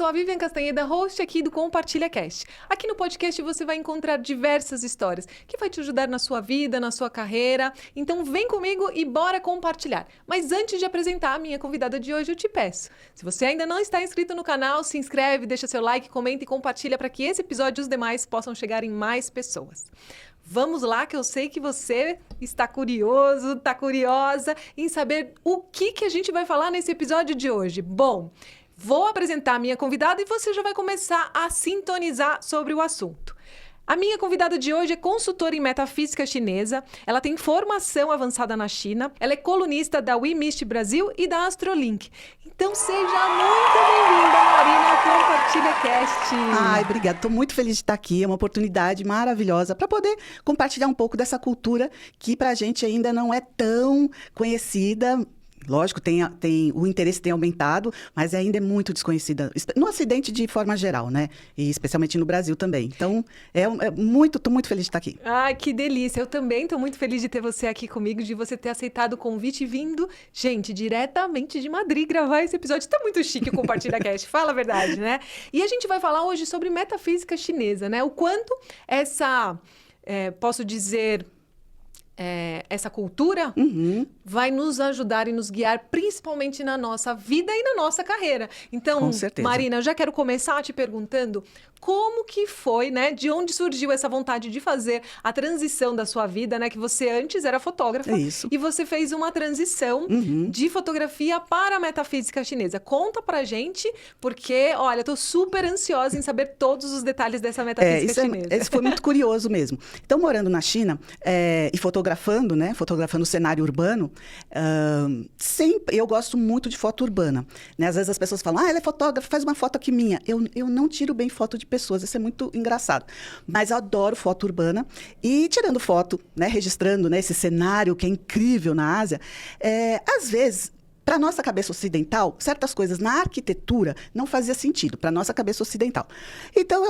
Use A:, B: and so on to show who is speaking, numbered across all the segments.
A: sou a Vivian Castanheda, host aqui do Compartilha Cast. Aqui no podcast você vai encontrar diversas histórias que vai te ajudar na sua vida, na sua carreira. Então vem comigo e bora compartilhar. Mas antes de apresentar a minha convidada de hoje, eu te peço, se você ainda não está inscrito no canal, se inscreve, deixa seu like, comenta e compartilha para que esse episódio e os demais possam chegar em mais pessoas. Vamos lá, que eu sei que você está curioso, está curiosa em saber o que a gente vai falar nesse episódio de hoje. Bom, vou apresentar a minha convidada e você já vai começar a sintonizar sobre o assunto. A minha convidada de hoje é consultora em metafísica chinesa, ela tem formação avançada na China, ela é colunista da WeMist Brasil e da Astrolink. Então seja muito bem-vinda, Marina, ao Compartilha Cast.
B: Ai, obrigada. Estou muito feliz de estar aqui. É uma oportunidade maravilhosa para poder compartilhar um pouco dessa cultura que para a gente ainda não é tão conhecida. Lógico, o interesse tem aumentado, mas ainda é muito desconhecida. No Ocidente, de forma geral, né? E especialmente no Brasil também. Então, estou muito feliz de estar aqui.
A: Ai, que delícia. Eu também estou muito feliz de ter você aqui comigo, de você ter aceitado o convite e vindo, gente, diretamente de Madrid gravar esse episódio. Está muito chique o Compartilha Cast, fala a verdade, né? E a gente vai falar hoje sobre metafísica chinesa, né? O quanto posso dizer... essa cultura vai nos ajudar e nos guiar, principalmente na nossa vida e na nossa carreira. Então,
B: com certeza.
A: Marina, eu já quero começar te perguntando como que foi, né? De onde surgiu essa vontade de fazer a transição da sua vida, né? Que você antes era fotógrafa.
B: Isso.
A: E você fez uma transição de fotografia para a metafísica chinesa. Conta pra gente, porque, olha, eu tô super ansiosa em saber todos os detalhes dessa metafísica chinesa.
B: Isso foi muito curioso mesmo. Então, morando na China e fotografando, né? Fotografando o cenário urbano, sempre eu gosto muito de foto urbana, né? Às vezes as pessoas falam, ela é fotógrafa, faz uma foto aqui minha. Eu não tiro bem foto de pessoas, isso é muito engraçado. Mas eu adoro foto urbana e tirando foto, né? Registrando, né? Esse cenário que é incrível na Ásia, às vezes... Para a nossa cabeça ocidental, certas coisas na arquitetura não fazia sentido para a nossa cabeça ocidental. Então,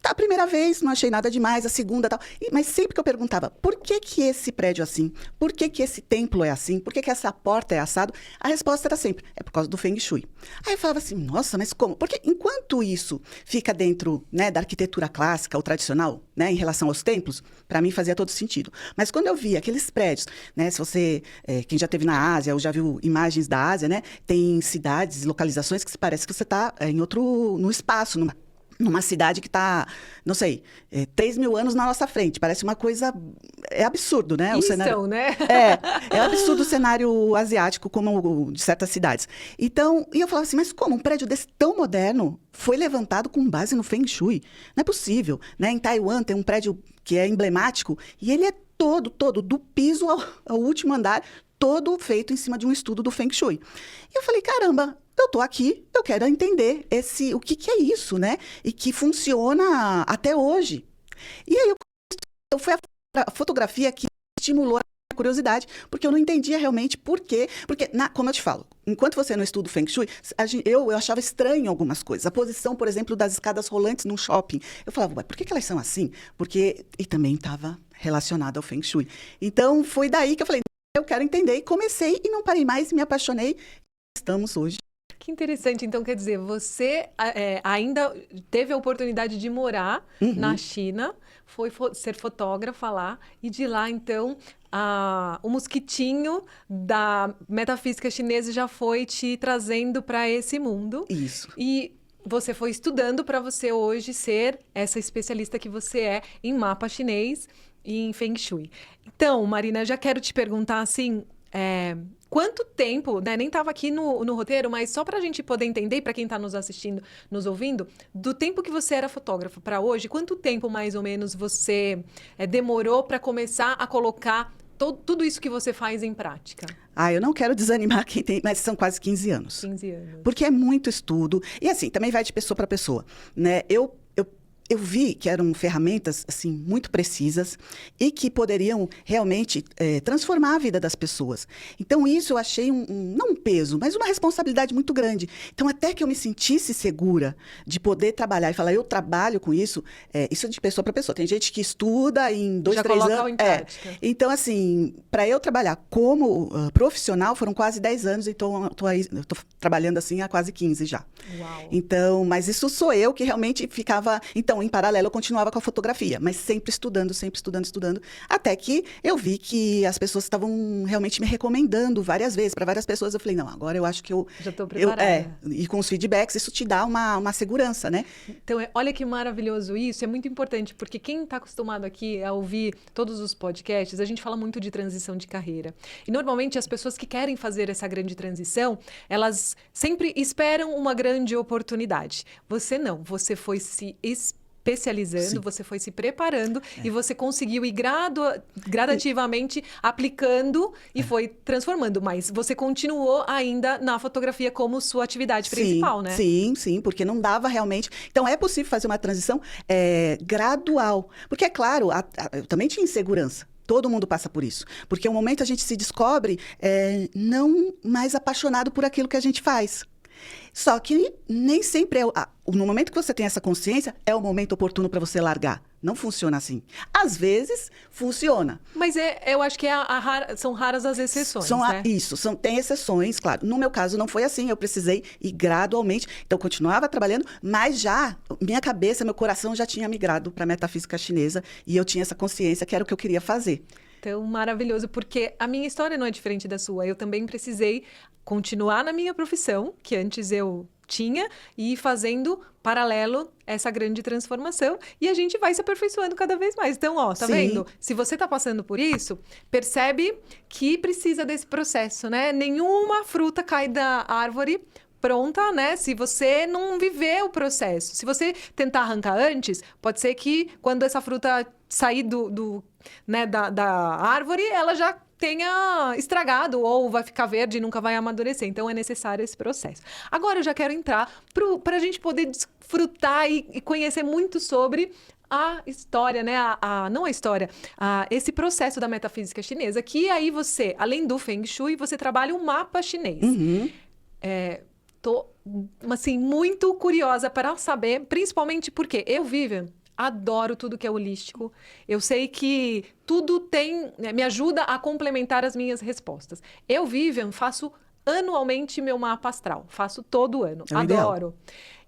B: a primeira vez não achei nada demais, a segunda tal. Mas sempre que eu perguntava, por que esse prédio é assim? Por que esse templo é assim? Por que essa porta é assado? A resposta era sempre, é por causa do Feng Shui. Aí eu falava assim, nossa, mas como? Porque enquanto isso fica dentro, né, da arquitetura clássica ou tradicional, né, em relação aos templos, para mim fazia todo sentido. Mas quando eu via aqueles prédios, né, se você, quem já esteve na Ásia ou já viu imagens da Ásia, né, tem cidades, localizações que parece que você está no espaço, numa cidade que está, não sei, 3.000 anos na nossa frente. Parece uma coisa... É absurdo, né?
A: Cenário, né?
B: É absurdo o cenário asiático, como de certas cidades. Então, e eu falava assim, mas como um prédio desse tão moderno foi levantado com base no Feng Shui? Não é possível, né? Em Taiwan tem um prédio que é emblemático e ele é todo, do piso ao último andar, todo feito em cima de um estudo do Feng Shui. E eu falei, caramba... Eu estou aqui, eu quero entender o que é isso, né? E que funciona até hoje. E aí foi a fotografia que estimulou a curiosidade, porque eu não entendia realmente por quê. Porque, como eu te falo, enquanto você não estuda o Feng Shui, eu achava estranho algumas coisas. A posição, por exemplo, das escadas rolantes num shopping. Eu falava, ué, por que elas são assim? E também estava relacionado ao Feng Shui. Então, foi daí que eu falei, eu quero entender. E comecei e não parei mais, me apaixonei. Estamos hoje.
A: Que interessante. Então, quer dizer, você ainda teve a oportunidade de morar na China, foi ser fotógrafa lá, e de lá, então, o mosquitinho da metafísica chinesa já foi te trazendo para esse mundo.
B: Isso.
A: E você foi estudando para você hoje ser essa especialista que você é em mapa chinês e em Feng Shui. Então, Marina, eu já quero te perguntar, assim... quanto tempo, né? Nem estava aqui no roteiro, mas só para a gente poder entender, para quem está nos assistindo, nos ouvindo, do tempo que você era fotógrafa para hoje, quanto tempo mais ou menos você demorou para começar a colocar tudo isso que você faz em prática?
B: Eu não quero desanimar quem tem, mas são quase 15 anos.
A: 15 anos.
B: Porque é muito estudo. E assim, também vai de pessoa para pessoa, né? eu vi que eram ferramentas, assim, muito precisas e que poderiam realmente transformar a vida das pessoas. Então, isso eu achei não um peso, mas uma responsabilidade muito grande. Então, até que eu me sentisse segura de poder trabalhar e falar, eu trabalho com isso, isso é de pessoa para pessoa. Tem gente que estuda em 2, 3 anos.
A: Em prática.
B: Então, assim, para eu trabalhar como profissional, foram quase 10 anos, então eu tô trabalhando assim há quase 15 já.
A: Uau.
B: Então, mas isso sou eu que realmente ficava... Então, em paralelo, eu continuava com a fotografia, mas sempre estudando, até que eu vi que as pessoas estavam realmente me recomendando várias vezes, para várias pessoas. Eu falei, não, agora eu acho que eu...
A: Já estou preparada.
B: E com os feedbacks, isso te dá uma segurança, né?
A: Então, olha que maravilhoso isso, é muito importante, porque quem está acostumado aqui a ouvir todos os podcasts, a gente fala muito de transição de carreira. E, normalmente, as pessoas que querem fazer essa grande transição, elas sempre esperam uma grande oportunidade. Você não, você foi se especializando,
B: Sim.
A: você foi se preparando e você conseguiu ir gradativamente aplicando e foi transformando. Mas você continuou ainda na fotografia como sua atividade principal, né?
B: Sim, porque não dava realmente... Então, é possível fazer uma transição gradual. Porque, é claro, eu também tinha insegurança. Todo mundo passa por isso. Porque o momento a gente se descobre não mais apaixonado por aquilo que a gente faz. Só que nem sempre no momento que você tem essa consciência, é o momento oportuno para você largar. Não funciona assim. Às vezes, funciona.
A: Mas eu acho que são raras as exceções, né?
B: Isso, tem exceções, claro. No meu caso, não foi assim. Eu precisei ir gradualmente. Então, eu continuava trabalhando, mas já, minha cabeça, meu coração já tinha migrado para a metafísica chinesa. E eu tinha essa consciência que era o que eu queria fazer.
A: Então, maravilhoso, porque a minha história não é diferente da sua. Eu também precisei continuar na minha profissão, que antes eu tinha, e ir fazendo paralelo essa grande transformação. E a gente vai se aperfeiçoando cada vez mais. Então, tá vendo? Se você tá passando por isso, percebe que precisa desse processo, né? Nenhuma fruta cai da árvore pronta, né? Se você não viver o processo. Se você tentar arrancar antes, pode ser que quando essa fruta sair da árvore, ela já tenha estragado ou vai ficar verde e nunca vai amadurecer. Então, é necessário esse processo. Agora, eu já quero entrar para a gente poder desfrutar e conhecer muito sobre a história, né? Não a história, esse processo da metafísica chinesa, que aí você, além do Feng Shui, você trabalha um mapa chinês.
B: Uhum.
A: Tô, assim, muito curiosa para saber, principalmente porque eu, Vivian, adoro tudo que é holístico. Eu sei que tudo me ajuda a complementar as minhas respostas. Eu, Vivian, faço anualmente meu mapa astral. Faço todo ano. Adoro.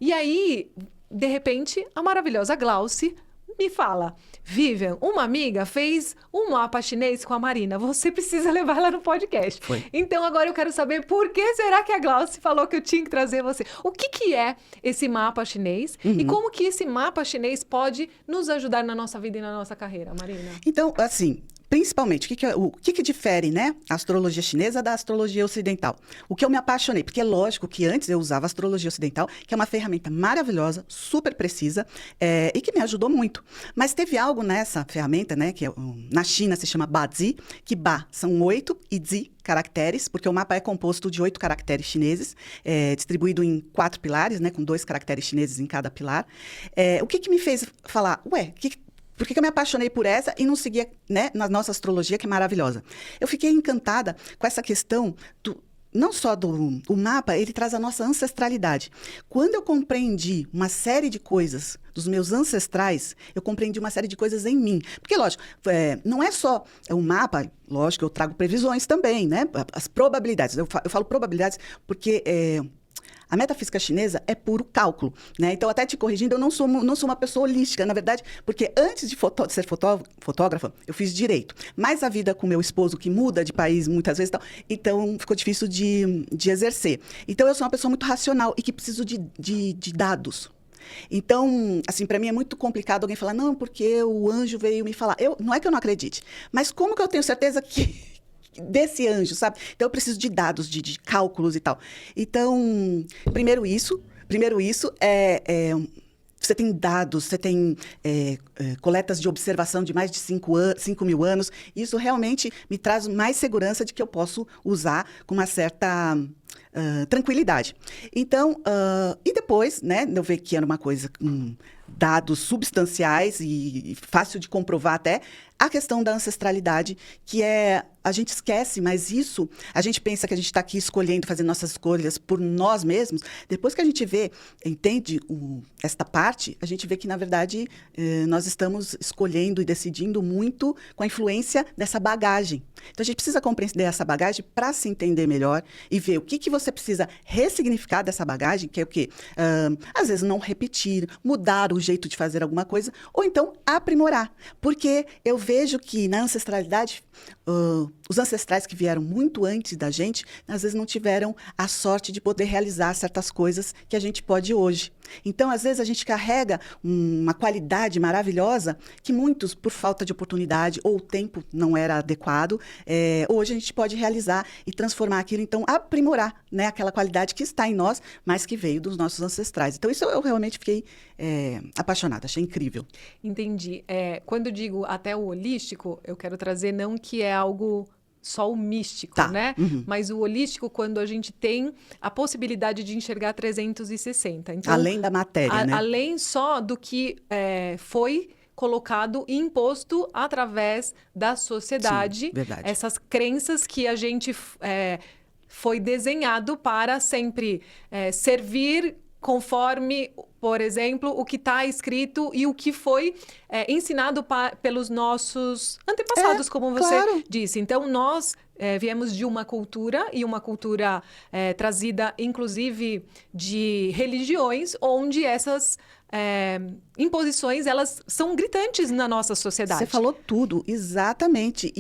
A: E aí, de repente, a maravilhosa Glauci me fala: Vivian, uma amiga fez um mapa chinês com a Marina. Você precisa levar ela no podcast.
B: Foi.
A: Então, agora eu quero saber por que será que a Glauci falou que eu tinha que trazer você. O que é esse mapa chinês? E como que esse mapa chinês pode nos ajudar na nossa vida e na nossa carreira, Marina?
B: Então, assim... Principalmente, o que difere, né, a astrologia chinesa da astrologia ocidental? O que eu me apaixonei, porque é lógico que antes eu usava a astrologia ocidental, que é uma ferramenta maravilhosa, super precisa, e que me ajudou muito. Mas teve algo nessa ferramenta, né, que na China se chama Bazi, que Ba são 8 e Zi caracteres, porque o mapa é composto de 8 caracteres chineses, distribuído em 4 pilares, né, com 2 caracteres chineses em cada pilar. O que me fez falar, por que eu me apaixonei por essa e não seguia, né, na nossa astrologia, que é maravilhosa? Eu fiquei encantada com essa questão não só o mapa, ele traz a nossa ancestralidade. Quando eu compreendi uma série de coisas dos meus ancestrais, eu compreendi uma série de coisas em mim. Porque, lógico, não é só o mapa, lógico, eu trago previsões também, né? As probabilidades. Eu falo probabilidades porque... A metafísica chinesa é puro cálculo, né? Então, até te corrigindo, eu não sou uma pessoa holística, na verdade, porque antes de ser fotógrafa, eu fiz direito. Mas a vida com meu esposo, que muda de país muitas vezes, então ficou difícil de exercer. Então, eu sou uma pessoa muito racional e que preciso de dados. Então, assim, para mim é muito complicado alguém falar, não, porque o anjo veio me falar. Não é que eu não acredite, mas como que eu tenho certeza desse anjo, sabe? Então, eu preciso de dados, de cálculos e tal. Então, primeiro isso você tem dados, você tem coletas de observação de mais de 5.000 anos. Isso realmente me traz mais segurança de que eu posso usar com uma certa tranquilidade. Então, e depois, né, eu ver que era uma coisa com dados substanciais e fácil de comprovar até, a questão da ancestralidade, que a gente esquece, mas isso, a gente pensa que a gente está aqui escolhendo, fazendo nossas escolhas por nós mesmos. Depois que a gente entende esta parte, a gente vê que, na verdade, nós estamos escolhendo e decidindo muito com a influência dessa bagagem. Então, a gente precisa compreender essa bagagem para se entender melhor e ver o que você precisa ressignificar dessa bagagem, que é o quê? Às vezes, não repetir, mudar o jeito de fazer alguma coisa, ou então aprimorar. Porque eu vejo que na ancestralidade, os ancestrais que vieram muito antes da gente, às vezes não tiveram a sorte de poder realizar certas coisas que a gente pode hoje. Então, às vezes, a gente carrega uma qualidade maravilhosa que muitos, por falta de oportunidade ou o tempo não era adequado, hoje a gente pode realizar e transformar aquilo, então, aprimorar, né, aquela qualidade que está em nós, mas que veio dos nossos ancestrais. Então, isso eu realmente fiquei apaixonada, achei incrível.
A: Entendi. Quando eu digo até o holístico, eu quero trazer não que é algo só o místico,
B: Tá.
A: né?
B: Uhum.
A: Mas o holístico, quando a gente tem a possibilidade de enxergar 360. Então,
B: Além da matéria, né?
A: além só do que foi colocado e imposto através da sociedade.
B: Sim, verdade.
A: Essas crenças que a gente foi desenhado para sempre servir conforme, por exemplo, o que está escrito e o que foi ensinado pelos nossos antepassados, como você
B: claro.
A: disse. Então, nós viemos de uma cultura, e uma cultura trazida, inclusive, de religiões, onde essas imposições, elas são gritantes na nossa sociedade.
B: Você falou tudo, exatamente.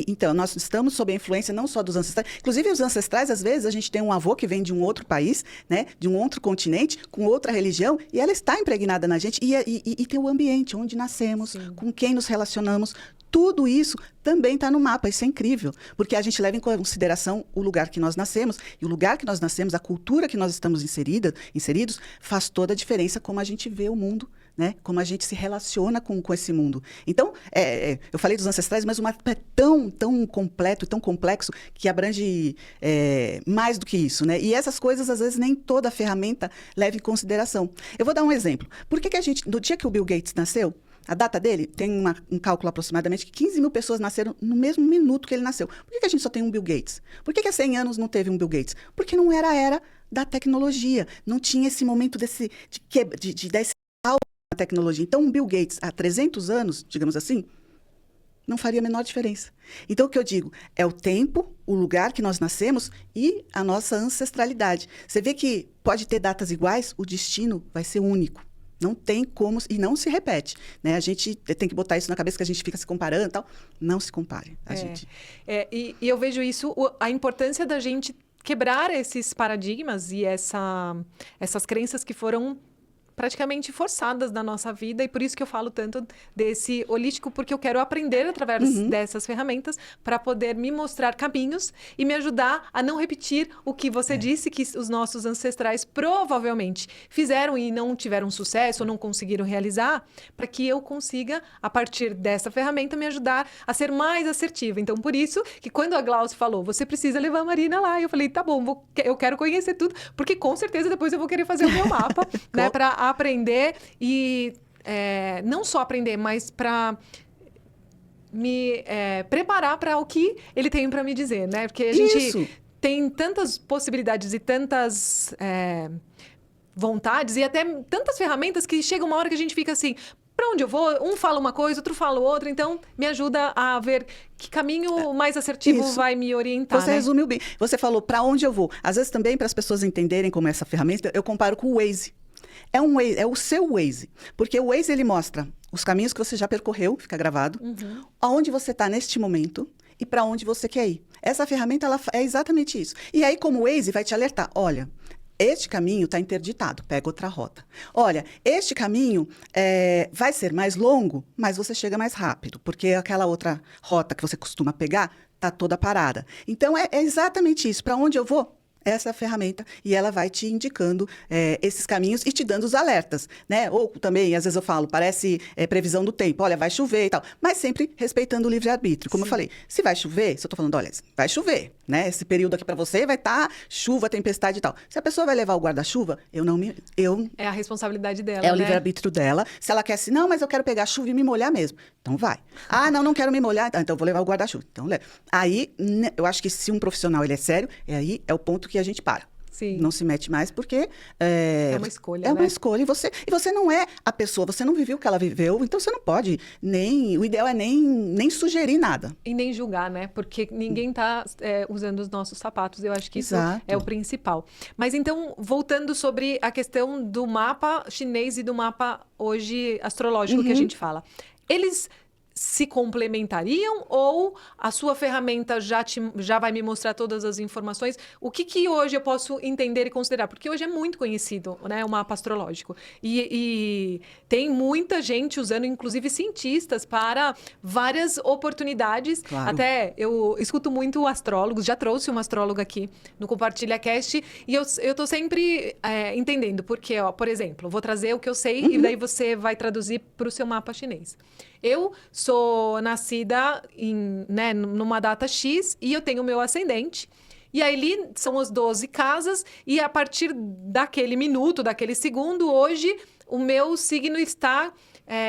B: Então, nós estamos sob a influência não só dos ancestrais, inclusive os ancestrais, às vezes, a gente tem um avô que vem de um outro país, né, de um outro continente, com outra religião, e ela está impregnada na gente, e tem o ambiente, onde nascemos,
A: Sim.
B: com quem nos relacionamos, tudo isso também está no mapa, isso é incrível, porque a gente leva em consideração o lugar que nós nascemos, e o lugar que nós nascemos, a cultura que nós estamos inseridos, faz toda a diferença como a gente vê o mundo, né? Como a gente se relaciona com esse mundo. Então, eu falei dos ancestrais, mas o mapa é tão completo, tão complexo, que abrange mais do que isso, né? E essas coisas, às vezes, nem toda ferramenta leva em consideração. Eu vou dar um exemplo. Por que a gente, no dia que o Bill Gates nasceu, a data dele tem um cálculo aproximadamente que 15 mil pessoas nasceram no mesmo minuto que ele nasceu. Por que a gente só tem um Bill Gates? Por que há 100 anos não teve um Bill Gates? Porque não era a era da tecnologia. Não tinha esse momento de dar esse salto na tecnologia. Então, um Bill Gates, há 300 anos, digamos assim, não faria a menor diferença. Então, o que eu digo é o tempo, o lugar que nós nascemos e a nossa ancestralidade. Você vê que pode ter datas iguais, o destino vai ser único. Não tem como, e não se repete, né? A gente tem que botar isso na cabeça, que a gente fica se comparando e tal. Não se compare.
A: E eu vejo isso, a importância da gente quebrar esses paradigmas e essas crenças que foram praticamente forçadas na nossa vida, e por isso que eu falo tanto desse holístico, porque eu quero aprender através dessas ferramentas para poder me mostrar caminhos e me ajudar a não repetir o que você disse que os nossos ancestrais provavelmente fizeram e não tiveram sucesso ou não conseguiram realizar, para que eu consiga, a partir dessa ferramenta, me ajudar a ser mais assertiva. Então, por isso que quando a Glaucia falou, você precisa levar a Marina lá, eu falei, tá bom, eu quero conhecer tudo, porque com certeza depois eu vou querer fazer o meu mapa, né, para aprender e não só aprender, mas para me preparar para o que ele tem para me dizer, né? Porque a gente tem tantas possibilidades e tantas vontades e até tantas ferramentas que chega uma hora que a gente fica assim, para onde eu vou? Um fala uma coisa, outro fala outra, então me ajuda a ver que caminho mais assertivo vai me orientar.
B: Você resumiu bem. Você falou para onde eu vou. Às vezes também, para as pessoas entenderem como é essa ferramenta, eu comparo com o Waze. É o seu Waze, porque o Waze ele mostra os caminhos que você já percorreu, fica gravado, aonde você está neste momento e para onde você quer ir. Essa ferramenta ela é exatamente isso. E aí, como o Waze vai te alertar, olha, este caminho está interditado, pega outra rota. Olha, este caminho vai ser mais longo, mas você chega mais rápido, porque aquela outra rota que você costuma pegar está toda parada. Então, é exatamente isso. Para onde eu vou? essa é a ferramenta e ela vai te indicando esses caminhos e te dando os alertas, né? Ou também, às vezes eu falo, parece previsão do tempo, olha, vai chover e tal, mas sempre respeitando o livre-arbítrio. Como eu falei, se vai chover, se eu tô falando, olha, vai chover, né? Esse período aqui para você vai estar chuva, tempestade e tal. Se a pessoa vai levar o guarda-chuva,
A: É a responsabilidade dela,
B: é o
A: né?
B: livre-arbítrio dela. Se ela quer assim, não, mas eu quero pegar chuva e me molhar mesmo. Então vai. Ah, não quero me molhar, então eu vou levar o guarda-chuva. Então leva. Aí, eu acho que se um profissional ele é sério, aí é o ponto que a gente para.
A: Sim.
B: Não se mete mais, porque...
A: É uma escolha,
B: É
A: né?
B: uma escolha. E você não é a pessoa, você não viveu o que ela viveu, então você não pode nem... O ideal é nem sugerir nada.
A: E nem julgar, né? Porque ninguém está usando os nossos sapatos. Eu acho que isso
B: Exato.
A: é o principal. Mas então, voltando sobre a questão do mapa chinês e do mapa hoje astrológico que a gente fala. Eles se complementariam ou a sua ferramenta já vai me mostrar todas as informações? O que hoje eu posso entender e considerar? Porque hoje é muito conhecido, né, o mapa astrológico. E tem muita gente usando, inclusive cientistas, para várias oportunidades.
B: Claro.
A: Até eu escuto muito astrólogos, já trouxe uma astróloga aqui no Compartilha Cast, e eu tô sempre entendendo, porque, ó, por exemplo, vou trazer o que eu sei e daí você vai traduzir para o seu mapa chinês. Eu sou nascida numa data X e eu tenho o meu ascendente. E aí ali são as 12 casas e a partir daquele minuto, daquele segundo, hoje o meu signo está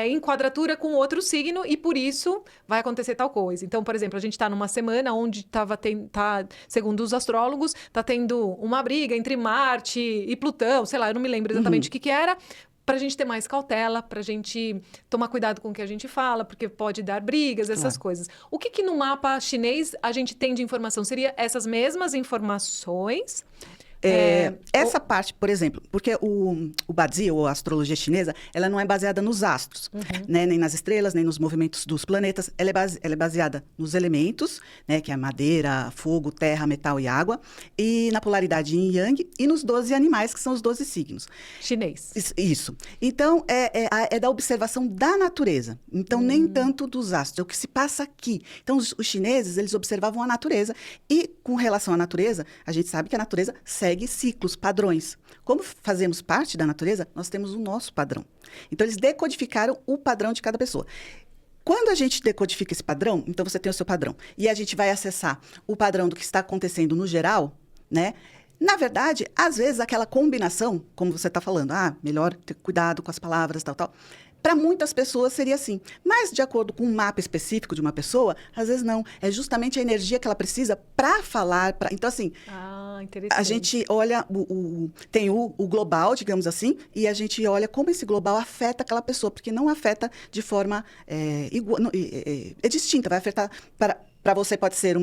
A: em quadratura com outro signo e por isso vai acontecer tal coisa. Então, por exemplo, a gente está numa semana onde segundo os astrólogos, está tendo uma briga entre Marte e Plutão, sei lá, eu não me lembro exatamente o que era, para a gente ter mais cautela, para a gente tomar cuidado com o que a gente fala, porque pode dar brigas, essas coisas. O que no mapa chinês a gente tem de informação? Seria essas mesmas informações?
B: Essa parte, por exemplo, porque o Bazi, ou a astrologia chinesa, ela não é baseada nos astros, né? Nem nas estrelas, nem nos movimentos dos planetas. Ela é baseada nos elementos, né? Que é madeira, fogo, terra, metal e água, e na polaridade yin e yang, e nos 12 animais, que são os 12 signos.
A: Chinês.
B: Isso. Então, é da observação da natureza. Então, nem tanto dos astros, é o que se passa aqui. Então, os chineses, eles observavam a natureza, e com relação à natureza, a gente sabe que a natureza segue ciclos, padrões. Como fazemos parte da natureza, nós temos o nosso padrão. Então, eles decodificaram o padrão de cada pessoa. Quando a gente decodifica esse padrão, então você tem o seu padrão, e a gente vai acessar o padrão do que está acontecendo no geral, né? Na verdade, às vezes, aquela combinação, como você está falando, melhor ter cuidado com as palavras, tal. Para muitas pessoas seria assim. Mas, de acordo com um mapa específico de uma pessoa, às vezes não. É justamente a energia que ela precisa para falar. Então, assim,
A: interessante.
B: A gente olha, tem o global, digamos assim, e a gente olha como esse global afeta aquela pessoa, porque não afeta de forma igual, é distinta, vai afetar para você pode ser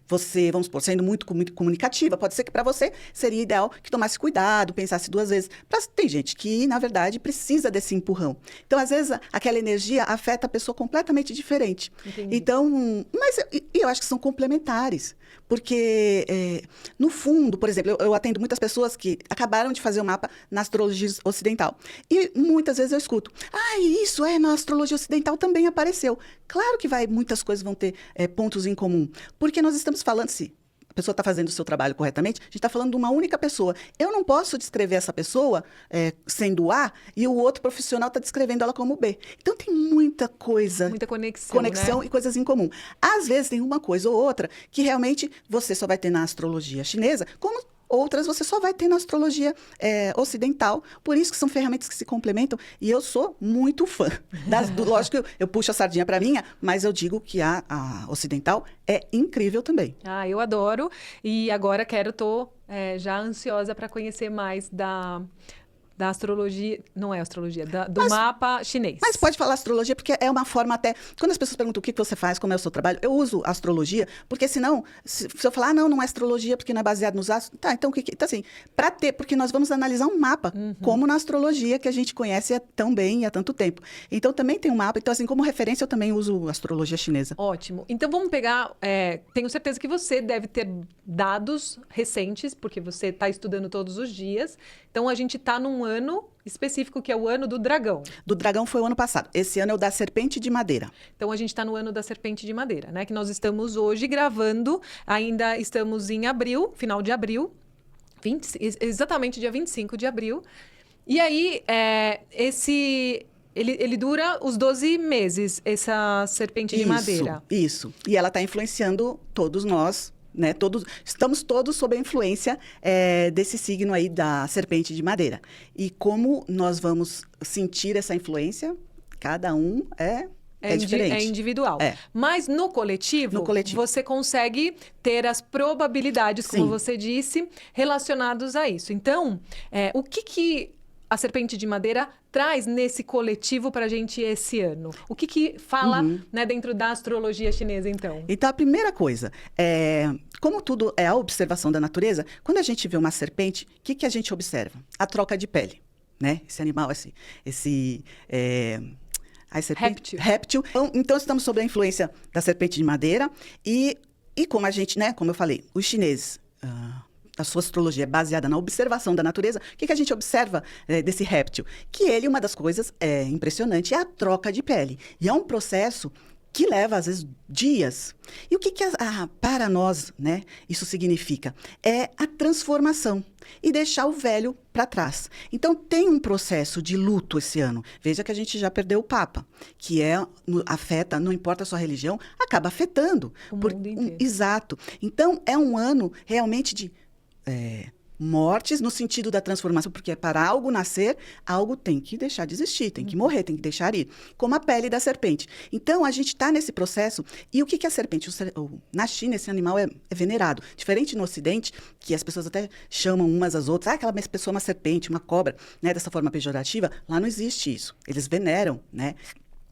B: você, vamos supor, sendo muito comunicativa, pode ser que para você seria ideal que tomasse cuidado, pensasse 2 vezes. Tem gente que, na verdade, precisa desse empurrão. Então, às vezes, aquela energia afeta a pessoa completamente diferente.
A: Entendi.
B: Então, mas eu acho que são complementares. Porque, no fundo, por exemplo, eu atendo muitas pessoas que acabaram de fazer o mapa na astrologia ocidental. E muitas vezes eu escuto, isso na astrologia ocidental também apareceu. Claro que muitas coisas vão ter pontos em comum. Porque nós estamos falando, se a pessoa está fazendo o seu trabalho corretamente, a gente está falando de uma única pessoa. Eu não posso descrever essa pessoa sendo A e o outro profissional está descrevendo ela como B. Então, tem muita coisa.
A: Muita conexão, né?
B: E coisas em comum. Às vezes, tem uma coisa ou outra que realmente você só vai ter na astrologia chinesa, como outras você só vai ter na astrologia ocidental. Por isso que são ferramentas que se complementam. E eu sou muito fã. Lógico que eu puxo a sardinha para minha, mas eu digo que a ocidental é incrível também.
A: Eu adoro. E agora tô já ansiosa para conhecer mais da astrologia, não é astrologia, do mapa chinês.
B: Mas pode falar astrologia, porque é uma forma até... Quando as pessoas perguntam o que você faz, como é o seu trabalho, eu uso astrologia, porque senão, se eu falar, não é astrologia, porque não é baseado nos astros, então o que... Então, assim, porque nós vamos analisar um mapa, como na astrologia, que a gente conhece tão bem e há tanto tempo. Então, também tem um mapa, então, assim, como referência, eu também uso astrologia chinesa.
A: Ótimo. Então, vamos pegar... tenho certeza que você deve ter dados recentes, porque você está estudando todos os dias. Então, a gente está num ano específico, que é o ano do dragão.
B: Do dragão foi o ano passado. Esse ano é o da serpente de madeira.
A: Então, a gente está no ano da serpente de madeira, né? Que nós estamos hoje gravando. Ainda estamos em abril, final de abril. Exatamente dia 25 de abril. E aí, ele dura os 12 meses, essa serpente de madeira.
B: Isso. E ela está influenciando todos nós, né? Estamos todos sob a influência desse signo aí da serpente de madeira. E como nós vamos sentir essa influência, cada um é diferente.
A: É individual. Mas no coletivo, você consegue ter as probabilidades, como você disse, relacionados a isso. Então, o que a serpente de madeira traz nesse coletivo para a gente esse ano? O que fala né, dentro da astrologia chinesa, então?
B: Então, a primeira coisa, como tudo é a observação da natureza, quando a gente vê uma serpente, o que a gente observa? A troca de pele, né? Esse animal, réptil. Então, estamos sob a influência da serpente de madeira e como a gente, né? Como eu falei, os chineses... a sua astrologia é baseada na observação da natureza, o que a gente observa desse réptil? Que ele, uma das coisas impressionante, é a troca de pele. E é um processo que leva, às vezes, dias. E o que para nós, né, isso significa? É a transformação e deixar o velho para trás. Então, tem um processo de luto esse ano. Veja que a gente já perdeu o Papa, que afeta, não importa a sua religião, acaba afetando.
A: O mundo inteiro.
B: Exato. Então, é um ano realmente de... mortes no sentido da transformação, porque para algo nascer, algo tem que deixar de existir, tem que morrer, tem que deixar ir, como a pele da serpente. Então, a gente está nesse processo, e o que é a serpente? Na China, esse animal é venerado. Diferente no Ocidente, que as pessoas até chamam umas às outras, aquela pessoa é uma serpente, uma cobra, né, dessa forma pejorativa, lá não existe isso. Eles veneram, né,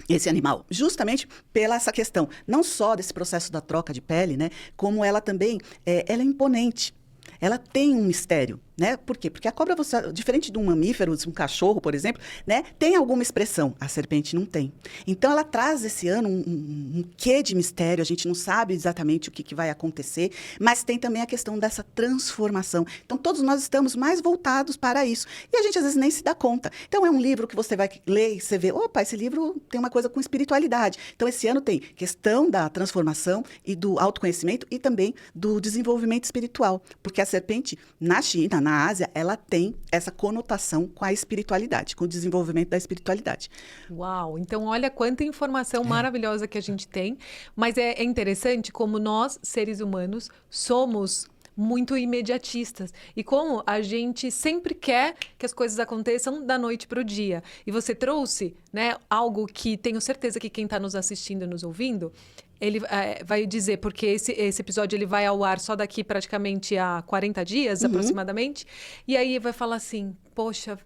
B: esse animal, justamente pela essa questão, não só desse processo da troca de pele, né, como ela também, ela é imponente. Ela tem um mistério, né? Por quê? Porque a cobra, diferente de um mamífero, de um cachorro, por exemplo, né? Tem alguma expressão. A serpente não tem. Então, ela traz esse ano um quê de mistério. A gente não sabe exatamente o que vai acontecer, mas tem também a questão dessa transformação. Então, todos nós estamos mais voltados para isso. E a gente, às vezes, nem se dá conta. Então, é um livro que você vai ler e você vê, opa, esse livro tem uma coisa com espiritualidade. Então, esse ano tem questão da transformação e do autoconhecimento e também do desenvolvimento espiritual. Porque a serpente, na China, na Ásia, ela tem essa conotação com a espiritualidade, com o desenvolvimento da espiritualidade.
A: Uau! Então, olha quanta informação maravilhosa que a gente tem. Mas é interessante como nós, seres humanos, somos muito imediatistas. E como a gente sempre quer que as coisas aconteçam da noite para o dia. E você trouxe, né, algo que tenho certeza que quem está nos assistindo e nos ouvindo, ele vai dizer, porque esse episódio ele vai ao ar só daqui praticamente a 40 dias, aproximadamente. E aí vai falar assim, poxa,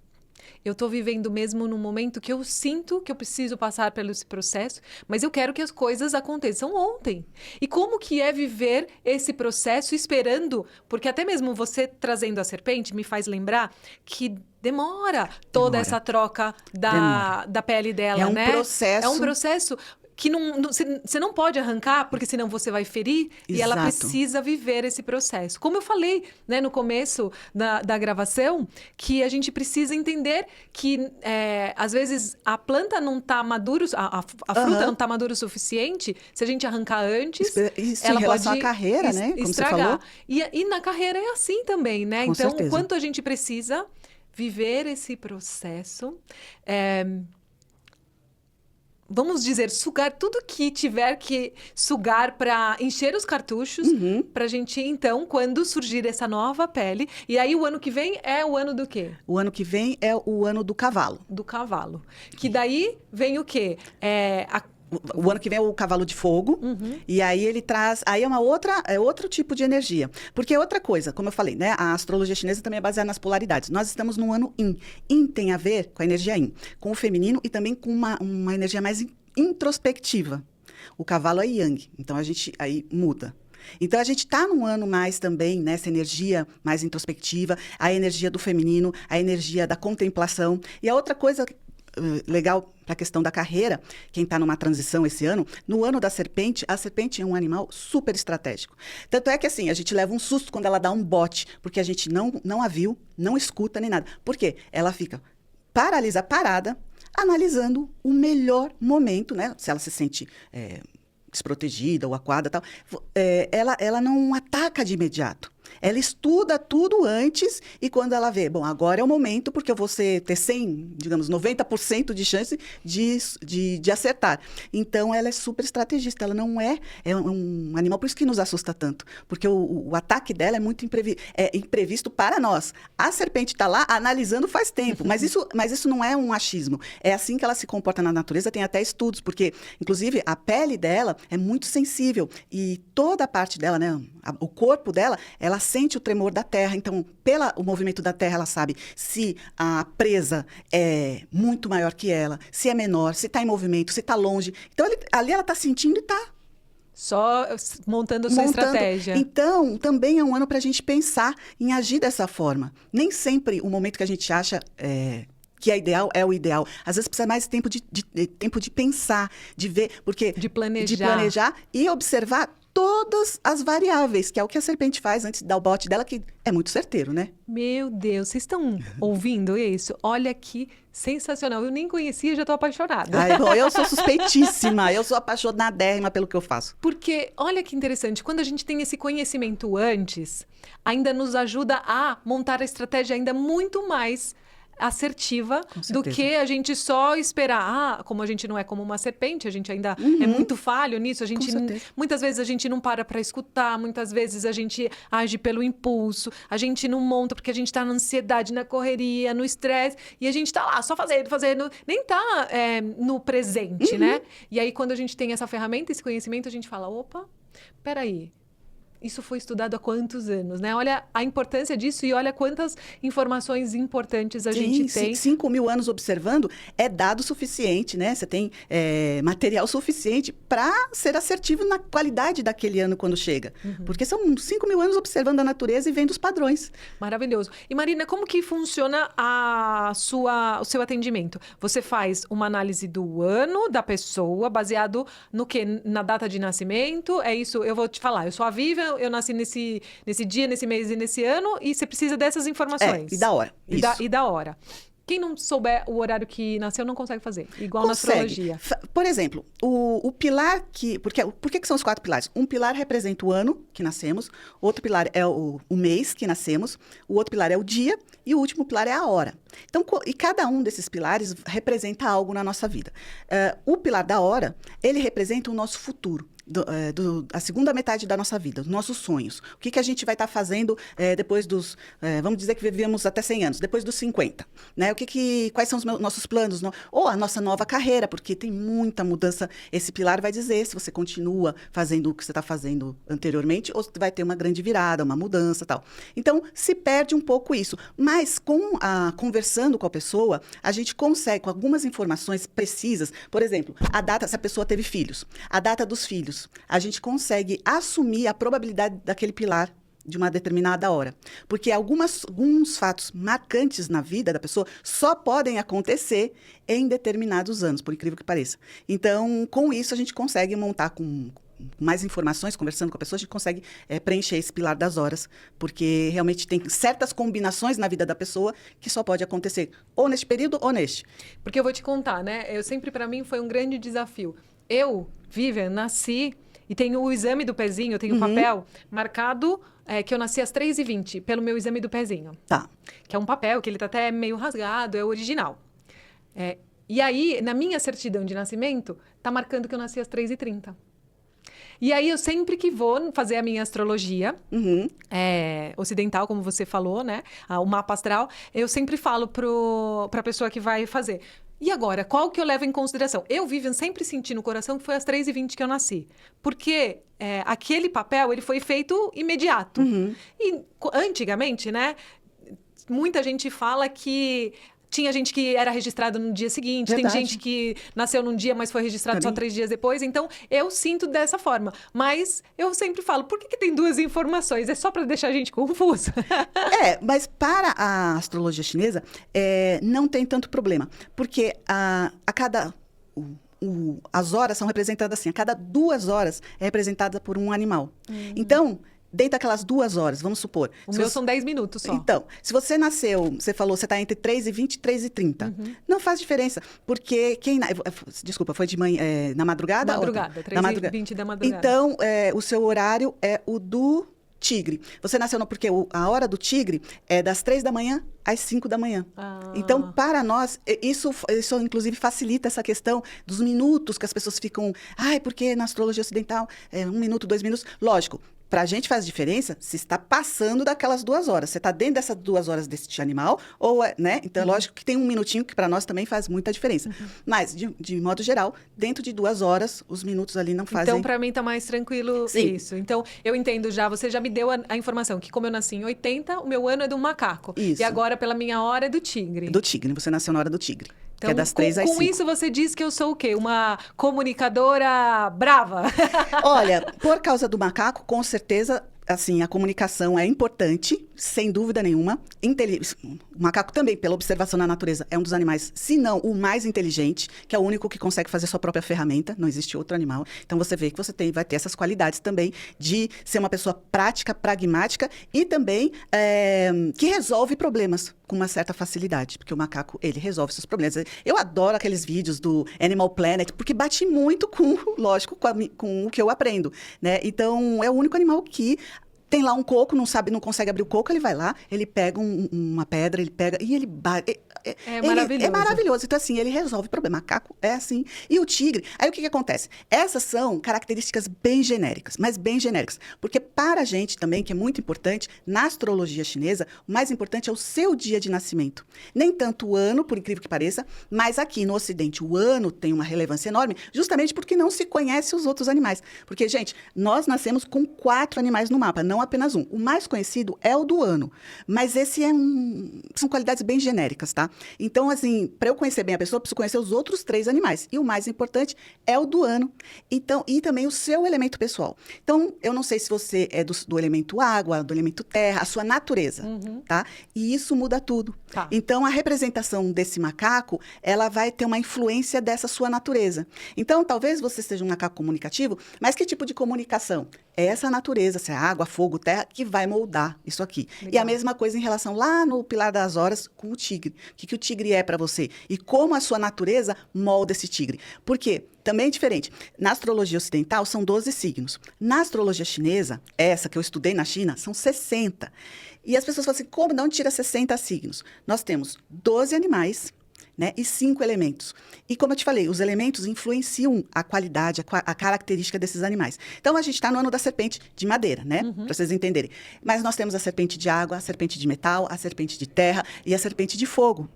A: eu estou vivendo mesmo num momento que eu sinto que eu preciso passar pelo esse processo, mas eu quero que as coisas aconteçam ontem. E como que é viver esse processo esperando? Porque até mesmo você trazendo a serpente me faz lembrar que demora toda essa troca da pele dela, né?
B: É um processo
A: que você não pode arrancar, porque senão você vai ferir.
B: Exato.
A: E ela precisa viver esse processo. Como eu falei, né, no começo da gravação, que a gente precisa entender que, às vezes, a planta não está madura, a fruta não está madura o suficiente. Se a gente arrancar antes,
B: isso
A: ela
B: em relação
A: pode
B: à carreira, né? Como
A: estragar.
B: você falou.
A: E na carreira é assim também, né?
B: Com
A: então,
B: certeza.
A: o quanto a gente precisa viver esse processo... vamos dizer, sugar tudo que tiver que sugar para encher os cartuchos, para a gente, então, quando surgir essa nova pele. E aí, o ano que vem é o ano do quê?
B: O ano que vem é o ano do cavalo.
A: Do cavalo. Que daí vem o quê?
B: O ano que vem é o cavalo de fogo, e aí ele traz... Aí é outro tipo de energia. Porque outra coisa, como eu falei, né? A astrologia chinesa também é baseada nas polaridades. Nós estamos no ano Yin. Yin tem a ver com a energia Yin, com o feminino e também com uma energia mais introspectiva. O cavalo é Yang, então a gente aí muda. Então, a gente está num ano mais também, nessa energia mais introspectiva, a energia do feminino, a energia da contemplação. E a outra coisa... legal para a questão da carreira, quem está numa transição esse ano, no ano da serpente, a serpente é um animal super estratégico. Tanto é que, assim, a gente leva um susto quando ela dá um bote, porque a gente não a viu, não escuta nem nada. Por quê? Ela fica parada, analisando o melhor momento, né? Se ela se sente desprotegida ou acuada e tal, ela não ataca de imediato. Ela estuda tudo antes e quando ela vê, bom, agora é o momento porque eu vou ter 100, digamos, 90% de chance de acertar. Então, ela é super estrategista, ela não é um animal, por isso que nos assusta tanto, porque o ataque dela é muito imprevisto para nós. A serpente está lá analisando faz tempo, mas isso não é um achismo. É assim que ela se comporta na natureza, tem até estudos, porque, inclusive, a pele dela é muito sensível e toda a parte dela, né, o corpo dela, ela sente o tremor da terra. Então, pelo movimento da terra, ela sabe se a presa é muito maior que ela, se é menor, se está em movimento, se está longe. Então, ali ela está sentindo e está
A: Só montando a sua estratégia.
B: Então, também é um ano para a gente pensar em agir dessa forma. Nem sempre o momento que a gente acha que é ideal é o ideal. Às vezes precisa mais tempo tempo de pensar, de ver, porque
A: De planejar
B: e observar todas as variáveis, que é o que a serpente faz antes de dar o bote dela, que é muito certeiro, né?
A: Meu Deus, vocês estão ouvindo isso? Olha que sensacional. Eu nem conhecia, já estou apaixonada.
B: Ai, bom, eu sou suspeitíssima, eu sou apaixonadérrima pelo que eu faço.
A: Porque, olha que interessante, quando a gente tem esse conhecimento antes, ainda nos ajuda a montar a estratégia ainda muito mais assertiva do que a gente só esperar. Como a gente não é como uma serpente, a gente ainda é muito falho nisso. Muitas vezes a gente não para escutar, muitas vezes a gente age pelo impulso, a gente não monta porque a gente está na ansiedade, na correria, no estresse, e a gente está lá só fazendo, nem está no presente, né? E aí, quando a gente tem essa ferramenta, esse conhecimento, a gente fala, opa, peraí. Isso foi estudado há quantos anos, né? Olha a importância disso e olha quantas informações importantes a gente tem.
B: 5.000 anos observando é dado suficiente, né? Você tem material suficiente para ser assertivo na qualidade daquele ano quando chega. Porque são 5.000 anos observando a natureza e vendo os padrões.
A: Maravilhoso. E Marina, como que funciona o seu atendimento? Você faz uma análise do ano da pessoa, baseado no quê? Na data de nascimento? É isso, eu vou te falar. Eu sou a Vivian, eu nasci nesse dia, nesse mês e nesse ano, e você precisa dessas informações.
B: E da hora.
A: E da hora. Quem não souber o horário que nasceu não consegue fazer, igual na astrologia.
B: Por exemplo, o pilar que... Por que são os 4 pilares? Um pilar representa o ano que nascemos, outro pilar é o mês que nascemos, o outro pilar é o dia e o último pilar é a hora. Então, e cada um desses pilares representa algo na nossa vida. O pilar da hora, ele representa o nosso futuro. A segunda metade da nossa vida, dos nossos sonhos. O que a gente vai estar fazendo depois dos... vamos dizer que vivemos até 100 anos, depois dos 50. Né? Quais são os nossos planos? Ou a nossa nova carreira, porque tem muita mudança. Esse pilar vai dizer se você continua fazendo o que você está fazendo anteriormente ou se vai ter uma grande virada, uma mudança e tal. Então, se perde um pouco isso. Mas, conversando com a pessoa, a gente consegue, com algumas informações precisas, por exemplo, a data, se a pessoa teve filhos, a data dos filhos, a gente consegue assumir a probabilidade daquele pilar de uma determinada hora. Porque alguns fatos marcantes na vida da pessoa só podem acontecer em determinados anos, por incrível que pareça. Então, com isso, a gente consegue montar com mais informações, conversando com a pessoa, a gente consegue preencher esse pilar das horas, porque realmente tem certas combinações na vida da pessoa que só pode acontecer ou neste período ou neste.
A: Porque eu vou te contar, né? Para mim, foi um grande desafio. Eu, Vivian, nasci e tenho o exame do pezinho, eu tenho o papel marcado que eu nasci às 3h20, pelo meu exame do pezinho.
B: Tá.
A: Que é um papel que ele tá até meio rasgado, é o original. E aí, na minha certidão de nascimento, tá marcando que eu nasci às 3h30. E aí, eu sempre que vou fazer a minha astrologia, ocidental, como você falou, né? O mapa astral, eu sempre falo pra pessoa que vai fazer. E agora, qual que eu levo em consideração? Eu, Vivian, sempre senti no coração que foi às 3h20 que eu nasci. Porque aquele papel, ele foi feito imediato. E antigamente, né? Muita gente fala que... Tinha gente que era registrada no dia seguinte,
B: Verdade.
A: Tem gente que nasceu num dia, mas foi registrado só 3 dias depois. Então, eu sinto dessa forma. Mas eu sempre falo, por que tem 2 informações? É só para deixar a gente confusa?
B: Mas para a astrologia chinesa, não tem tanto problema. Porque as horas são representadas assim, a cada 2 horas é representada por um animal. Então... Dentro daquelas 2 horas, vamos supor.
A: O meu são 10 minutos só.
B: Então, se você nasceu, você falou, você está entre 3h20 e 3h30. Não faz diferença, porque desculpa, foi de manhã, na madrugada?
A: Madrugada, 3h20 da madrugada.
B: Então, o seu horário é o do tigre. Você nasceu porque a hora do tigre é das 3 da manhã às 5 da manhã. Então, para nós, isso inclusive facilita essa questão dos minutos que as pessoas ficam... Ai, porque na astrologia ocidental, 1 minuto, 2 minutos... Lógico, para a gente faz diferença se está passando daquelas 2 horas. Você está dentro dessas 2 horas desse animal, ou, né? Então, é lógico que tem 1 minutinho que para nós também faz muita diferença. Mas, de modo geral, dentro de 2 horas, os minutos ali não fazem...
A: Então, para mim, tá mais tranquilo isso. Então, eu entendo já, você já me deu a informação, que como eu nasci em 80, o meu ano é do macaco.
B: Isso.
A: E agora, pela minha hora, é do tigre.
B: Do tigre, você nasceu na hora do tigre.
A: Então,
B: que é das 3 às 5.
A: Com isso, você diz que eu sou o quê? Uma comunicadora brava?
B: Olha, por causa do macaco, com certeza, assim, a comunicação é importante, sem dúvida nenhuma. O macaco também, pela observação na natureza, é um dos animais, se não o mais inteligente, que é o único que consegue fazer sua própria ferramenta, não existe outro animal. Então, você vê que você vai ter essas qualidades também de ser uma pessoa prática, pragmática e também que resolve problemas com uma certa facilidade, porque o macaco, ele resolve seus problemas. Eu adoro aqueles vídeos do Animal Planet, porque bate muito com, lógico, com o que eu aprendo, né? Então, é o único animal que tem lá um coco, não consegue abrir o coco, ele vai lá, ele pega uma pedra, ele pega e ele bate.
A: Maravilhoso.
B: É maravilhoso. Então, assim, ele resolve o problema. Macaco é assim. E o tigre, aí o que acontece? Essas são características bem genéricas, mas bem genéricas. Porque para a gente também, que é muito importante, na astrologia chinesa, o mais importante é o seu dia de nascimento. Nem tanto o ano, por incrível que pareça, mas aqui no Ocidente o ano tem uma relevância enorme, justamente porque não se conhece os outros animais. Porque, gente, nós nascemos com 4 animais no mapa, não apenas um. O mais conhecido é o do ano, mas esse são qualidades bem genéricas, tá? Então, assim, para eu conhecer bem a pessoa, eu preciso conhecer os outros 3 animais. E o mais importante é o do ano. Então, e também o seu elemento pessoal. Então, eu não sei se você é do elemento água, do elemento terra, a sua natureza, tá? E isso muda tudo.
A: Tá.
B: Então, a representação desse macaco, ela vai ter uma influência dessa sua natureza. Então, talvez você seja um macaco comunicativo, mas que tipo de comunicação? É essa natureza, se é água, fogo, terra, que vai moldar isso aqui. Legal. E a mesma coisa em relação lá no Pilar das Horas com o tigre. O que o tigre é para você? E como a sua natureza molda esse tigre. Por quê? Também é diferente. Na astrologia ocidental, são 12 signos. Na astrologia chinesa, essa que eu estudei na China, são 60. E as pessoas falam assim, como não tira 60 signos? Nós temos 12 animais, né, e 5 elementos. E como eu te falei, os elementos influenciam a qualidade, a característica desses animais. Então, a gente está no ano da serpente de madeira, né? Para vocês entenderem. Mas nós temos a serpente de água, a serpente de metal, a serpente de terra e a serpente de fogo.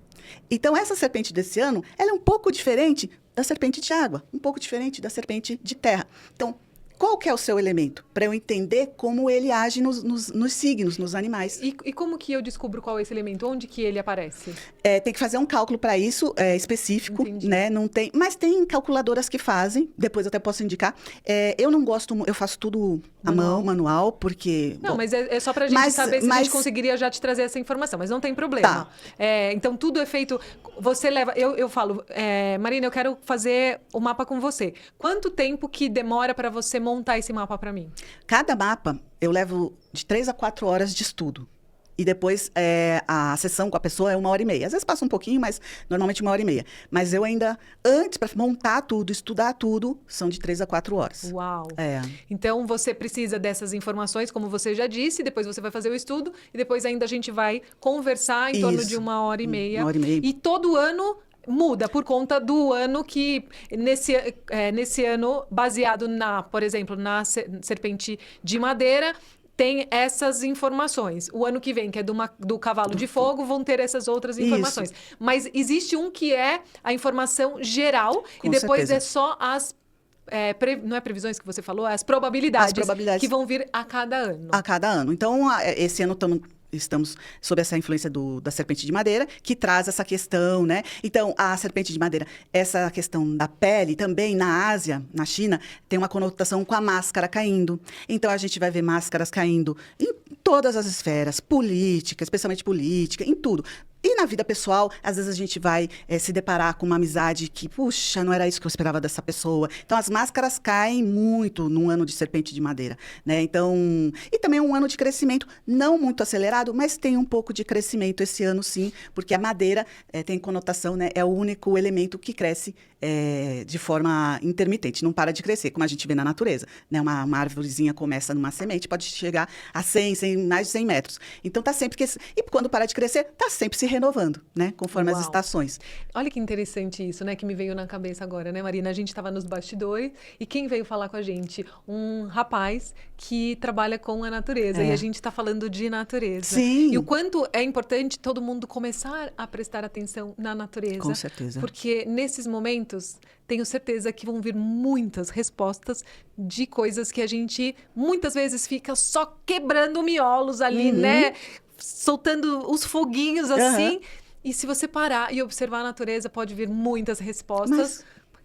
B: Então, essa serpente desse ano, ela é um pouco diferente da serpente de água, um pouco diferente da serpente de terra. Então, qual que é o seu elemento? Para eu entender como ele age nos signos, nos animais.
A: E como que eu descubro qual é esse elemento? Onde que ele aparece?
B: Tem que fazer um cálculo para isso, específico,
A: Entendi.
B: né? Não tem, mas tem calculadoras que fazem, depois eu até posso indicar. Eu não gosto, eu faço tudo à mão, manual, porque...
A: Não, mas é só pra gente saber se a gente conseguiria já te trazer essa informação, mas não tem problema.
B: Tá.
A: Então, tudo é feito... Você leva... Eu falo, Marina, eu quero fazer o mapa com você. Quanto tempo que demora para você montar esse mapa para mim?
B: Cada mapa, eu levo de 3 a 4 horas de estudo. E depois, a sessão com a pessoa é 1h30. Às vezes passa um pouquinho, mas normalmente 1h30. Mas eu ainda, antes, para montar tudo, estudar tudo, são de 3 a 4 horas.
A: Uau!
B: É.
A: Então, você precisa dessas informações, como você já disse, depois você vai fazer o estudo, e depois ainda a gente vai conversar em torno de 1h30.
B: 1h30.
A: E todo ano... muda por conta do ano que, nesse ano, baseado por exemplo, na serpente de madeira, tem essas informações. O ano que vem, que é do cavalo de fogo, vão ter essas outras informações. Isso. Mas existe um que é a informação geral,
B: Com
A: e depois
B: certeza.
A: é só as... não é previsões que você falou, é as probabilidades que vão vir a cada ano.
B: A cada ano. Então, esse ano estamos sob essa influência da serpente de madeira, que traz essa questão, né? Então, a serpente de madeira, essa questão da pele, também na Ásia, na China, tem uma conotação com a máscara caindo. Então, a gente vai ver máscaras caindo em todas as esferas, política, especialmente política, em tudo. E na vida pessoal, às vezes a gente vai se deparar com uma amizade que, puxa, não era isso que eu esperava dessa pessoa. Então, as máscaras caem muito num ano de serpente de madeira, né? Então, e também é um ano de crescimento, não muito acelerado, mas tem um pouco de crescimento esse ano, sim, porque a madeira tem conotação, né? É o único elemento que cresce de forma intermitente, não para de crescer, como a gente vê na natureza, né? Uma árvorezinha começa numa semente, pode chegar a 100, mais de 100 metros. Então, tá sempre... E quando para de crescer, tá sempre se renovando, né? Conforme as estações.
A: Olha que interessante isso, né? Que me veio na cabeça agora, né, Marina? A gente estava nos bastidores e quem veio falar com a gente? Um rapaz que trabalha com a natureza. E a gente está falando de natureza.
B: Sim.
A: E o quanto é importante todo mundo começar a prestar atenção na natureza.
B: Com certeza.
A: Porque nesses momentos, tenho certeza que vão vir muitas respostas de coisas que a gente muitas vezes fica só quebrando miolos ali, né? Soltando os foguinhos assim. E se você parar e observar a natureza, pode vir muitas respostas.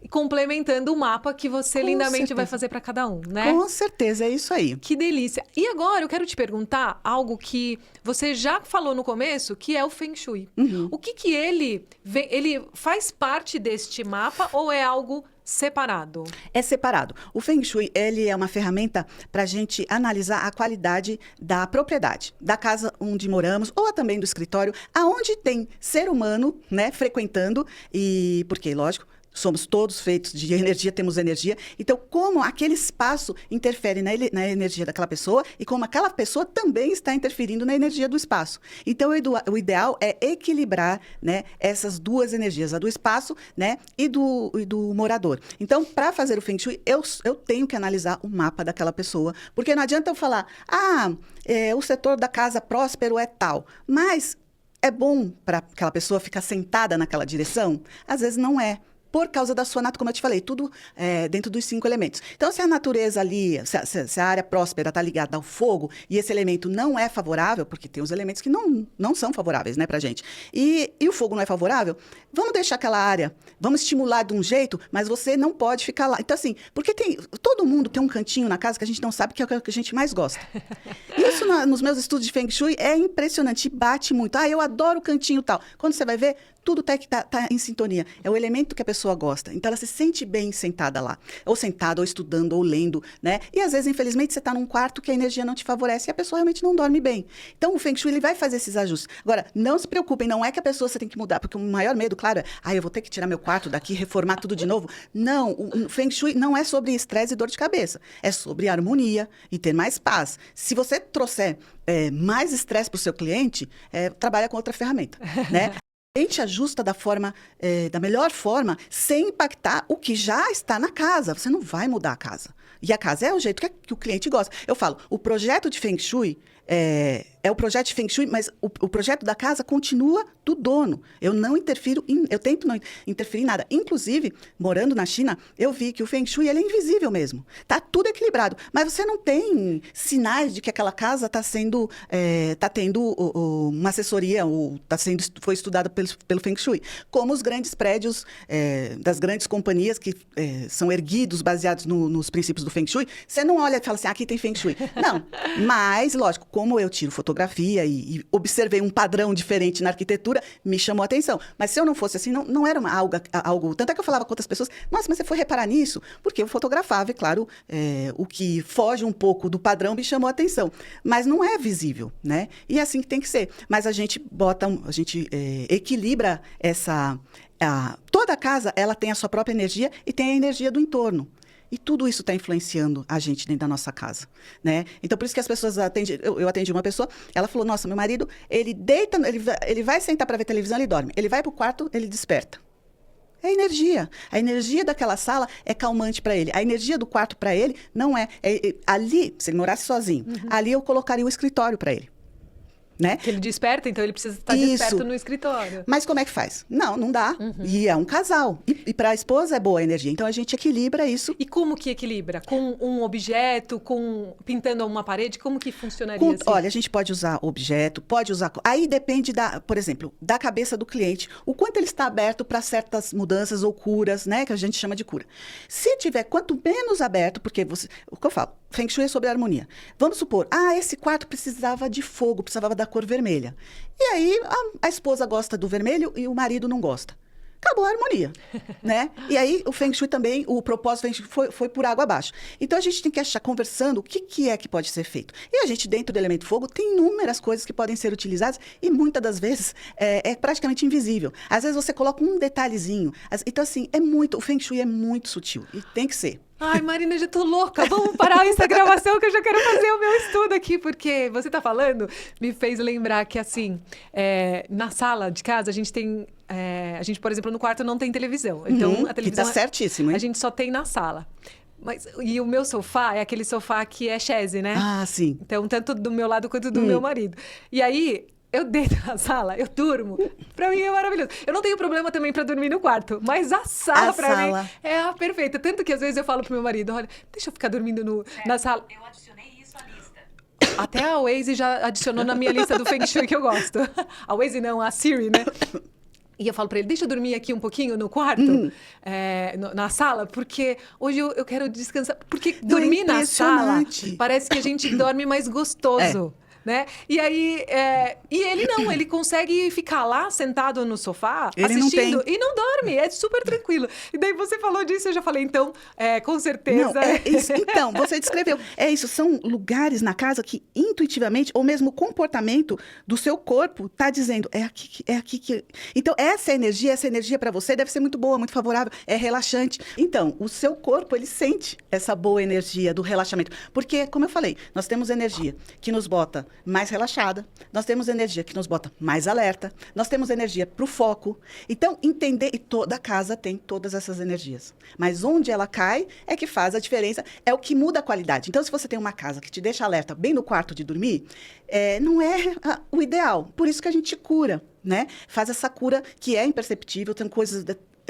A: Complementando o mapa que você lindamente vai fazer para cada um, né?
B: Com certeza, é isso aí.
A: Que delícia. E agora eu quero te perguntar algo que você já falou no começo, que é o Feng Shui. O que ele faz parte deste mapa ou é algo separado?
B: É separado. O Feng Shui, ele é uma ferramenta para a gente analisar a qualidade da propriedade, da casa onde moramos, ou também do escritório, aonde tem ser humano, né, frequentando, e porque, lógico, somos todos feitos de energia, temos energia. Então, como aquele espaço interfere na energia daquela pessoa e como aquela pessoa também está interferindo na energia do espaço. Então, o ideal é equilibrar, né, essas duas energias, a do espaço, né, e do morador. Então, para fazer o Feng Shui, eu tenho que analisar o mapa daquela pessoa, porque não adianta eu falar, o setor da casa próspero é tal, mas é bom para aquela pessoa ficar sentada naquela direção? Às vezes não é. Por causa da sua natureza, como eu te falei, tudo dentro dos 5 elementos. Então, se a natureza ali, se a área próspera está ligada ao fogo e esse elemento não é favorável, porque tem os elementos que não são favoráveis, né, pra gente, e o fogo não é favorável, vamos deixar aquela área, vamos estimular de um jeito, mas você não pode ficar lá. Então, assim, porque todo mundo tem um cantinho na casa que a gente não sabe que é o que a gente mais gosta. Isso nos meus estudos de Feng Shui é impressionante, bate muito. Eu adoro o cantinho tal. Quando você vai ver, tudo tá em sintonia. É o elemento que a pessoa gosta. Então, ela se sente bem sentada lá. Ou sentada, ou estudando, ou lendo, né? E, às vezes, infelizmente, você está num quarto que a energia não te favorece e a pessoa realmente não dorme bem. Então, o Feng Shui, ele vai fazer esses ajustes. Agora, não se preocupem, não é que a pessoa você tem que mudar, porque o maior medo, claro, é, eu vou ter que tirar meu quarto daqui, reformar tudo de novo. Não, o Feng Shui não é sobre estresse e dor de cabeça. É sobre harmonia e ter mais paz. Se você trouxer mais estresse para o seu cliente, trabalha com outra ferramenta, né? A gente ajusta da melhor forma, sem impactar o que já está na casa. Você não vai mudar a casa. E a casa é o jeito que o cliente gosta. Eu falo, o projeto de Feng Shui é o projeto de Feng Shui, mas o projeto da casa continua do dono. Eu não interfiro, eu tento não interferir em nada. Inclusive, morando na China, eu vi que o Feng Shui ele é invisível mesmo. Tá tudo equilibrado, mas você não tem sinais de que aquela casa está tendo uma assessoria, ou foi estudada pelo Feng Shui. Como os grandes prédios das grandes companhias que são erguidos baseados nos princípios do Feng Shui, você não olha e fala assim, aqui tem Feng Shui. Não, mas, lógico, como eu tiro fotografia e observei um padrão diferente na arquitetura, me chamou a atenção. Mas se eu não fosse assim, não era algo... Tanto é que eu falava com outras pessoas, nossa, mas você foi reparar nisso? Porque eu fotografava, e claro, o que foge um pouco do padrão me chamou a atenção. Mas não é visível, né? E é assim que tem que ser. Mas a gente equilibra toda a casa, ela tem a sua própria energia e tem a energia do entorno. E tudo isso está influenciando a gente dentro da nossa casa, né? Então, por isso que as pessoas atendem... Eu atendi uma pessoa, ela falou, nossa, meu marido, ele deita, ele vai sentar para ver televisão, ele dorme. Ele vai para o quarto, ele desperta. É a energia. A energia daquela sala é calmante para ele. A energia do quarto para ele não é... Ali, se ele morasse sozinho, ali eu colocaria o escritório para ele. Né?
A: Que ele desperta, então ele precisa estar desperto no escritório.
B: Mas como é que faz? Não dá. E é um casal. E para a esposa é boa a energia. Então a gente equilibra isso.
A: E como que equilibra? Com um objeto, pintando uma parede? Como que funcionaria assim?
B: Olha, a gente pode usar objeto, pode usar... Aí depende, por exemplo, da cabeça do cliente. O quanto ele está aberto para certas mudanças ou curas, né? Que a gente chama de cura. Se tiver quanto menos aberto, porque o que eu falo, Feng Shui é sobre harmonia. Vamos supor, esse quarto precisava de fogo, precisava da cor vermelha. E aí a esposa gosta do vermelho e o marido não gosta. Acabou a harmonia, né? E aí o Feng Shui também, o propósito Feng Shui foi por água abaixo. Então a gente tem que achar, conversando, o que é que pode ser feito. E a gente, dentro do elemento fogo, tem inúmeras coisas que podem ser utilizadas e muitas das vezes é praticamente invisível. Às vezes você coloca um detalhezinho. Então assim, o Feng Shui é muito sutil e tem que ser.
A: Ai, Marina, eu já tô louca. Vamos parar essa gravação que eu já quero fazer o meu estudo aqui, porque você tá falando, me fez lembrar que, assim, na sala de casa, a gente tem... a gente, por exemplo, no quarto não tem televisão. Então, a televisão...
B: Que tá certíssimo, hein?
A: A gente só tem na sala. E o meu sofá é aquele sofá que é chaise, né?
B: Ah, sim.
A: Então, tanto do meu lado quanto do meu marido. E aí... Eu deito na sala, eu durmo. Pra mim é maravilhoso. Eu não tenho problema também pra dormir no quarto, mas a sala pra mim é a perfeita. Tanto que às vezes eu falo pro meu marido, olha, deixa eu ficar dormindo na sala.
C: Eu adicionei isso à lista.
A: Até a Waze já adicionou na minha lista do Feng Shui que eu gosto. A Waze não, a Siri, né? E eu falo pra ele, deixa eu dormir aqui um pouquinho no quarto, na sala, porque hoje eu quero descansar. Porque dormir na sala parece que a gente dorme mais gostoso. Né? E aí, e ele não, ele consegue ficar lá sentado no sofá, assistindo, e não dorme, é super tranquilo. E daí você falou disso, eu já falei, então, com certeza...
B: Não, isso. Então, você descreveu, isso, são lugares na casa que intuitivamente, ou mesmo o comportamento do seu corpo está dizendo, é aqui que... Então, essa energia para você deve ser muito boa, muito favorável, é relaxante. Então, o seu corpo, ele sente essa boa energia do relaxamento. Porque, como eu falei, nós temos energia que nos bota mais relaxada, nós temos energia que nos bota mais alerta, nós temos energia para o foco. Então, entender, e toda casa tem todas essas energias. Mas onde ela cai é que faz a diferença, é o que muda a qualidade. Então, se você tem uma casa que te deixa alerta bem no quarto de dormir, não é o ideal. Por isso que a gente cura, né? Faz essa cura que é imperceptível, tem coisas...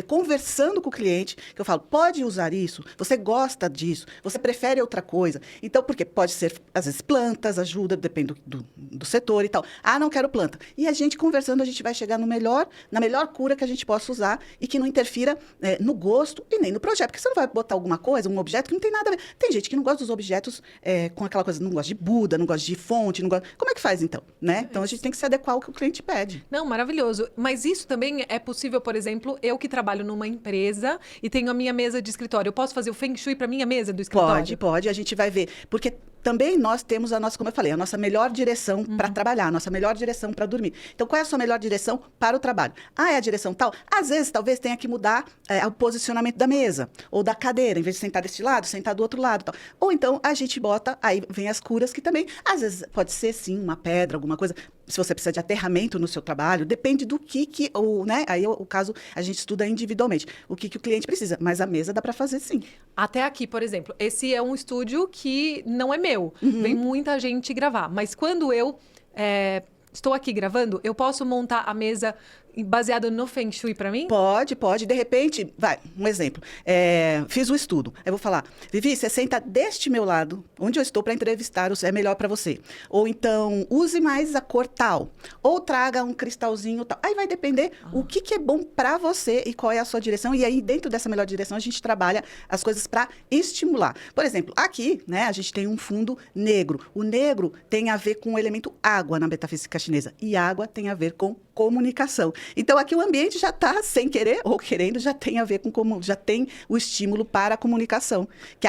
B: conversando com o cliente, que eu falo, pode usar isso? Você gosta disso? Você prefere outra coisa? Então, porque pode ser, às vezes, plantas, ajuda, depende do setor e tal. Não quero planta. E a gente conversando, a gente vai chegar na melhor cura que a gente possa usar e que não interfira no gosto e nem no projeto. Porque você não vai botar alguma coisa, um objeto que não tem nada a ver. Tem gente que não gosta dos objetos com aquela coisa, não gosta de Buda, não gosta de fonte, não gosta... Como é que faz, então? Né? Então, a gente tem que se adequar ao que o cliente pede.
A: Não, maravilhoso. Mas isso também é possível, por exemplo, eu que trabalho numa empresa e tenho a minha mesa de escritório. Eu posso fazer o Feng Shui para minha mesa do escritório?
B: Pode. A gente vai ver. Porque também nós temos como eu falei, a nossa melhor direção para trabalhar, a nossa melhor direção para dormir. Então, qual é a sua melhor direção para o trabalho? É a direção tal? Às vezes, talvez tenha que mudar o posicionamento da mesa ou da cadeira. Em vez de sentar deste lado, sentar do outro lado. Tal. Ou então, a gente bota, aí vem as curas que também, às vezes, pode ser, sim, uma pedra, alguma coisa. Se você precisa de aterramento no seu trabalho, depende do né? Aí, o caso, a gente estuda individualmente. O que o cliente precisa. Mas a mesa dá para fazer, sim.
A: Até aqui, por exemplo, esse é um estúdio que não é meu. Vem muita gente gravar. Mas quando eu estou aqui gravando, eu posso montar a mesa baseado no Feng Shui para mim?
B: Pode. De repente, um exemplo. Fiz o estudo. Eu vou falar, Vivi, você senta deste meu lado, onde eu estou para entrevistar, é melhor para você. Ou então, use mais a cor tal. Ou traga um cristalzinho tal. Aí vai depender o que é bom para você e qual é a sua direção. E aí, dentro dessa melhor direção, a gente trabalha as coisas para estimular. Por exemplo, aqui, né, a gente tem um fundo negro. O negro tem a ver com o elemento água na metafísica chinesa. E água tem a ver com comunicação. Então, aqui o ambiente já está, sem querer ou querendo, já tem a ver com já tem o estímulo para a comunicação.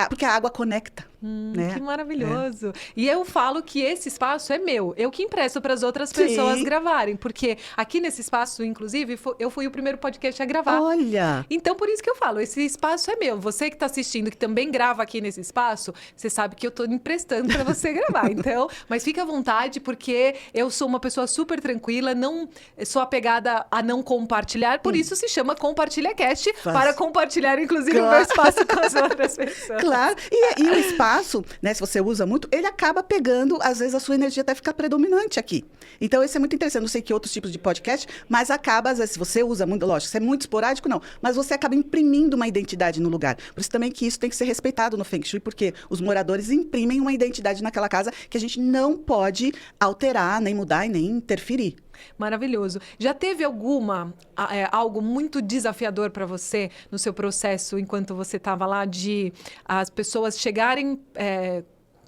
B: Porque a água conecta. Né?
A: Que maravilhoso. E eu falo que esse espaço é meu. Eu que empresto para as outras pessoas gravarem. Porque aqui nesse espaço, inclusive, eu fui o primeiro podcast a gravar.
B: Olha!
A: Então, por isso que eu falo, esse espaço é meu. Você que está assistindo, que também grava aqui nesse espaço, você sabe que eu estou emprestando para você gravar. Então, mas fica à vontade, porque eu sou uma pessoa super tranquila, não sou apegada a não compartilhar, por isso se chama Compartilha Cast, para compartilhar, inclusive, o meu espaço com as outras pessoas.
B: Claro. E o espaço, né, se você usa muito, ele acaba pegando, às vezes a sua energia até fica predominante aqui. Então, isso é muito interessante. Não sei que outros tipos de podcast, mas acaba, às vezes, se você usa muito, lógico, se é muito esporádico, não. Mas você acaba imprimindo uma identidade no lugar. Por isso também que isso tem que ser respeitado no Feng Shui, porque os moradores imprimem uma identidade naquela casa que a gente não pode alterar, nem mudar e nem interferir.
A: Maravilhoso. Já teve algo muito desafiador para você no seu processo enquanto você estava lá, de as pessoas chegarem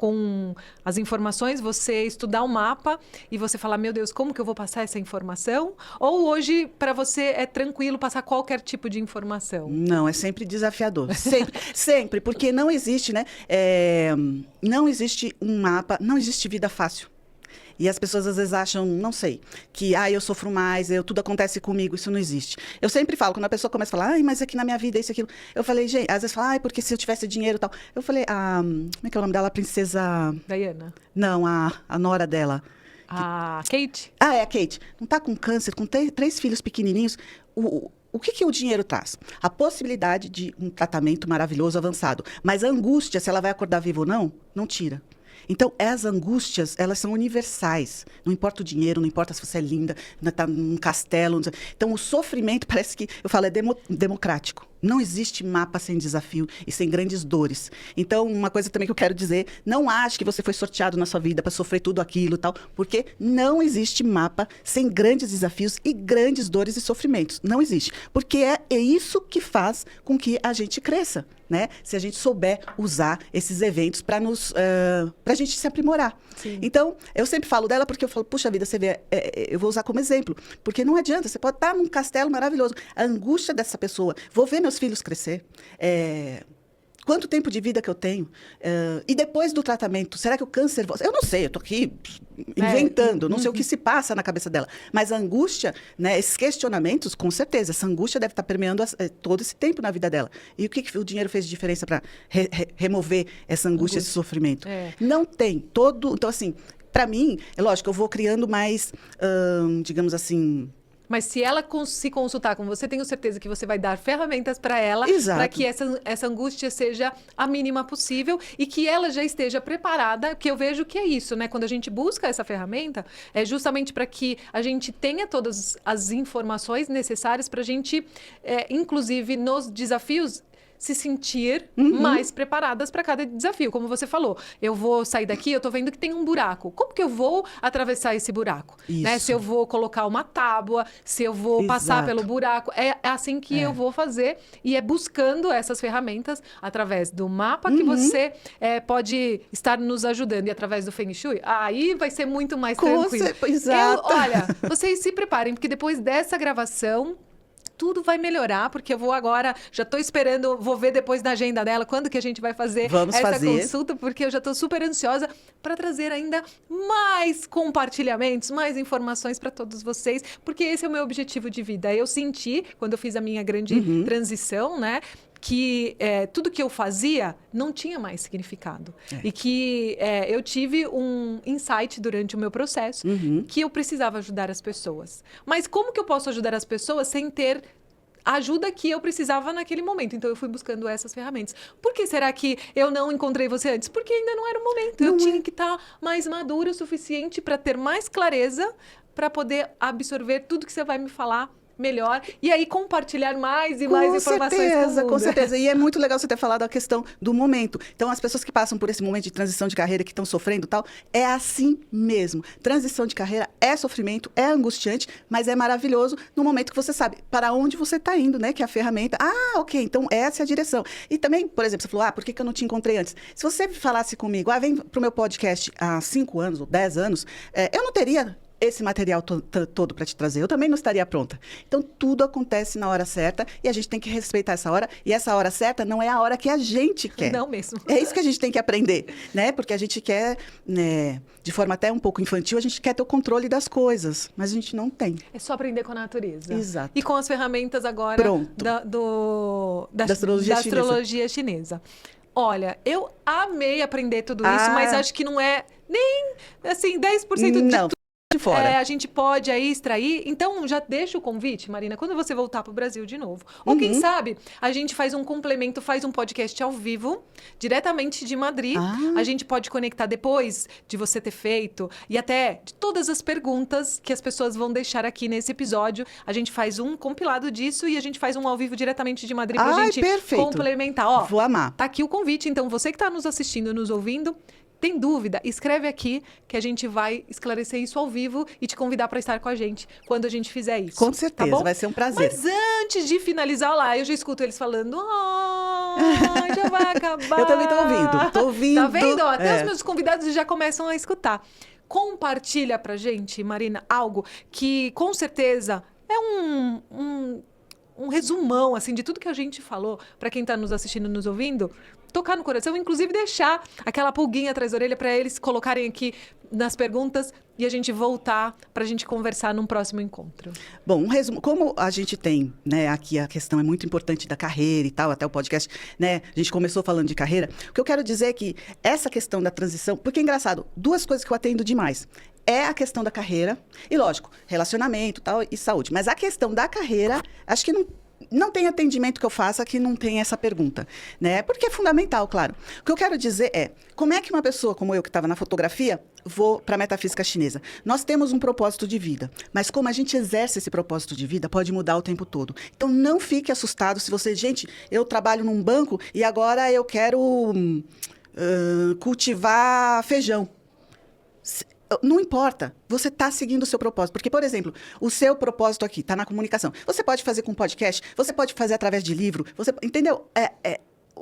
A: com as informações, você estudar o mapa e você falar, meu Deus, como que eu vou passar essa informação? Ou hoje, para você, é tranquilo passar qualquer tipo de informação?
B: Não, é sempre desafiador. Sempre, sempre. Porque não existe, né? Não existe um mapa, não existe vida fácil. E as pessoas às vezes acham, não sei, que eu sofro mais, tudo acontece comigo, isso não existe. Eu sempre falo, quando a pessoa começa a falar, mas aqui na minha vida, isso, aquilo. Eu falei, gente, às vezes fala, porque se eu tivesse dinheiro e tal. Eu falei, como é que é o nome dela? A princesa.
A: Diana.
B: Não, a nora dela.
A: A Kate?
B: É a Kate. Não tá com câncer, com 3 filhos pequenininhos. O que o dinheiro traz? A possibilidade de um tratamento maravilhoso, avançado. Mas a angústia, se ela vai acordar viva ou não, não tira. Então, as angústias, elas são universais. Não importa o dinheiro, não importa se você é linda, está num castelo. Então, o sofrimento, parece que, eu falo, é democrático. Não existe mapa sem desafio e sem grandes dores. Então, uma coisa também que eu quero dizer, não ache que você foi sorteado na sua vida para sofrer tudo aquilo e tal, porque não existe mapa sem grandes desafios e grandes dores e sofrimentos. Não existe. Porque é isso que faz com que a gente cresça, né? Se a gente souber usar esses eventos para a gente se aprimorar.
A: Sim.
B: Então, eu sempre falo dela porque eu falo, puxa vida, você vê, eu vou usar como exemplo. Porque não adianta, você pode estar num castelo maravilhoso. A angústia dessa pessoa, vou ver meus filhos crescer. Quanto tempo de vida que eu tenho? E depois do tratamento, será que o câncer... Eu não sei, eu estou aqui inventando, não sei o que se passa na cabeça dela. Mas a angústia, né, esses questionamentos, com certeza, essa angústia deve estar permeando todo esse tempo na vida dela. E o que o dinheiro fez de diferença para remover essa angústia, esse sofrimento? Não tem todo... Então, assim, para mim, é lógico, eu vou criando mais, digamos assim...
A: Mas se ela se consultar com você, tenho certeza que você vai dar ferramentas para ela, para que essa angústia seja a mínima possível e que ela já esteja preparada, porque eu vejo que é isso, né? Quando a gente busca essa ferramenta, é justamente para que a gente tenha todas as informações necessárias para a gente, inclusive nos desafios, se sentir mais preparadas para cada desafio. Como você falou, eu vou sair daqui, eu tô vendo que tem um buraco. Como que eu vou atravessar esse buraco? Né? Se eu vou colocar uma tábua, se eu vou passar pelo buraco. É assim que eu vou fazer. E é buscando essas ferramentas através do mapa que você pode estar nos ajudando. E através do Feng Shui, aí vai ser muito mais tranquilo.
B: Exato.
A: Olha, vocês se preparem, porque depois dessa gravação... tudo vai melhorar, porque eu vou agora, já estou esperando, vou ver depois na agenda dela quando que a gente vai fazer consulta, porque eu já estou super ansiosa para trazer ainda mais compartilhamentos, mais informações para todos vocês, porque esse é o meu objetivo de vida. Eu senti, quando eu fiz a minha grande transição, né? Que tudo que eu fazia não tinha mais significado. E que eu tive um insight durante o meu processo que eu precisava ajudar as pessoas. Mas como que eu posso ajudar as pessoas sem ter a ajuda que eu precisava naquele momento? Então, eu fui buscando essas ferramentas. Por que será que eu não encontrei você antes? Porque ainda não era o momento. Eu tinha que estar mais madura o suficiente para ter mais clareza, para poder absorver tudo que você vai me falar melhor, e aí compartilhar mais e mais informações com o mundo.
B: Com certeza, e é muito legal você ter falado a questão do momento. Então, as pessoas que passam por esse momento de transição de carreira, que estão sofrendo e tal, é assim mesmo. Transição de carreira é sofrimento, é angustiante, mas é maravilhoso no momento que você sabe para onde você está indo, né? Que é a ferramenta. Ok, então essa é a direção. E também, por exemplo, você falou, por que eu não te encontrei antes? Se você falasse comigo, vem pro meu podcast há 5 anos ou 10 anos, eu não teria esse material todo para te trazer. Eu também não estaria pronta. Então, tudo acontece na hora certa e a gente tem que respeitar essa hora. E essa hora certa não é a hora que a gente quer.
A: Não mesmo.
B: É isso que a gente tem que aprender, né? Porque a gente quer, né, de forma até um pouco infantil, a gente quer ter o controle das coisas, mas a gente não tem.
A: É só aprender com a natureza.
B: Exato.
A: E com as ferramentas agora da astrologia chinesa. Olha, eu amei aprender tudo isso, mas acho que não é nem, assim, 10% de tudo.
B: Fora.
A: A gente pode aí extrair. Então, já deixa o convite, Marina, quando você voltar para o Brasil de novo. Ou quem sabe, a gente faz um complemento, faz um podcast ao vivo, diretamente de Madrid. A gente pode conectar depois de você ter feito e até de todas as perguntas que as pessoas vão deixar aqui nesse episódio. A gente faz um compilado disso e a gente faz um ao vivo diretamente de Madrid pra gente complementar.
B: Vou amar.
A: Tá aqui o convite. Então, você que está nos assistindo, nos ouvindo, tem dúvida? Escreve aqui que a gente vai esclarecer isso ao vivo e te convidar para estar com a gente quando a gente fizer isso.
B: Com certeza,
A: tá bom?
B: vai ser um prazer.
A: Mas antes de finalizar lá, eu já escuto eles falando... já vai acabar.
B: Eu também tô ouvindo. Tô ouvindo.
A: Tá vendo? Ó, até os meus convidados já começam a escutar. Compartilha pra gente, Marina, algo que com certeza é um resumão, assim, de tudo que a gente falou, para quem está nos assistindo, nos ouvindo, tocar no coração, inclusive deixar aquela pulguinha atrás da orelha para eles colocarem aqui nas perguntas e a gente voltar para a gente conversar num próximo encontro.
B: Bom, um resumo, como a gente tem, né, aqui a questão é muito importante da carreira e tal, até o podcast, né, a gente começou falando de carreira, o que eu quero dizer é que essa questão da transição, porque é engraçado, duas coisas que eu atendo demais, é a questão da carreira e, lógico, relacionamento tal, e saúde, mas a questão da carreira, acho que não tem atendimento que eu faça que não tenha essa pergunta, né? Porque é fundamental, claro. O que eu quero dizer é, como é que uma pessoa como eu, que estava na fotografia, vou para a metafísica chinesa? Nós temos um propósito de vida, mas como a gente exerce esse propósito de vida, pode mudar o tempo todo. Então, não fique assustado se você... Gente, eu trabalho num banco e agora eu quero cultivar feijão. Não importa, você está seguindo o seu propósito. Porque, por exemplo, o seu propósito aqui está na comunicação. Você pode fazer com podcast, você pode fazer através de livro, entendeu?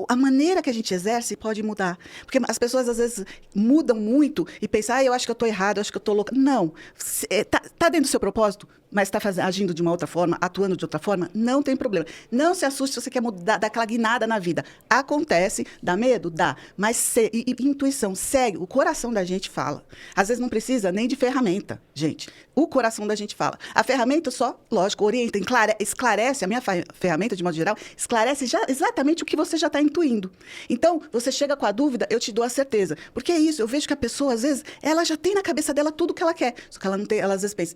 B: A maneira que a gente exerce pode mudar. Porque as pessoas, às vezes, mudam muito e pensam, eu acho que eu estou errada, eu acho que eu estou louca. Não. Está dentro do seu propósito, mas está agindo de uma outra forma, atuando de outra forma, não tem problema. Não se assuste se você quer mudar, dar aquela guinada na vida. Acontece, dá medo? Dá. Mas intuição, segue. O coração da gente fala. Às vezes não precisa nem de ferramenta, gente. O coração da gente fala. A ferramenta só, lógico, orienta, esclarece, a minha ferramenta, de modo geral, esclarece exatamente o que você já está intuindo. Então, você chega com a dúvida, eu te dou a certeza. Porque é isso, eu vejo que a pessoa, às vezes, ela já tem na cabeça dela tudo o que ela quer. Só que ela não tem, ela às vezes pensa,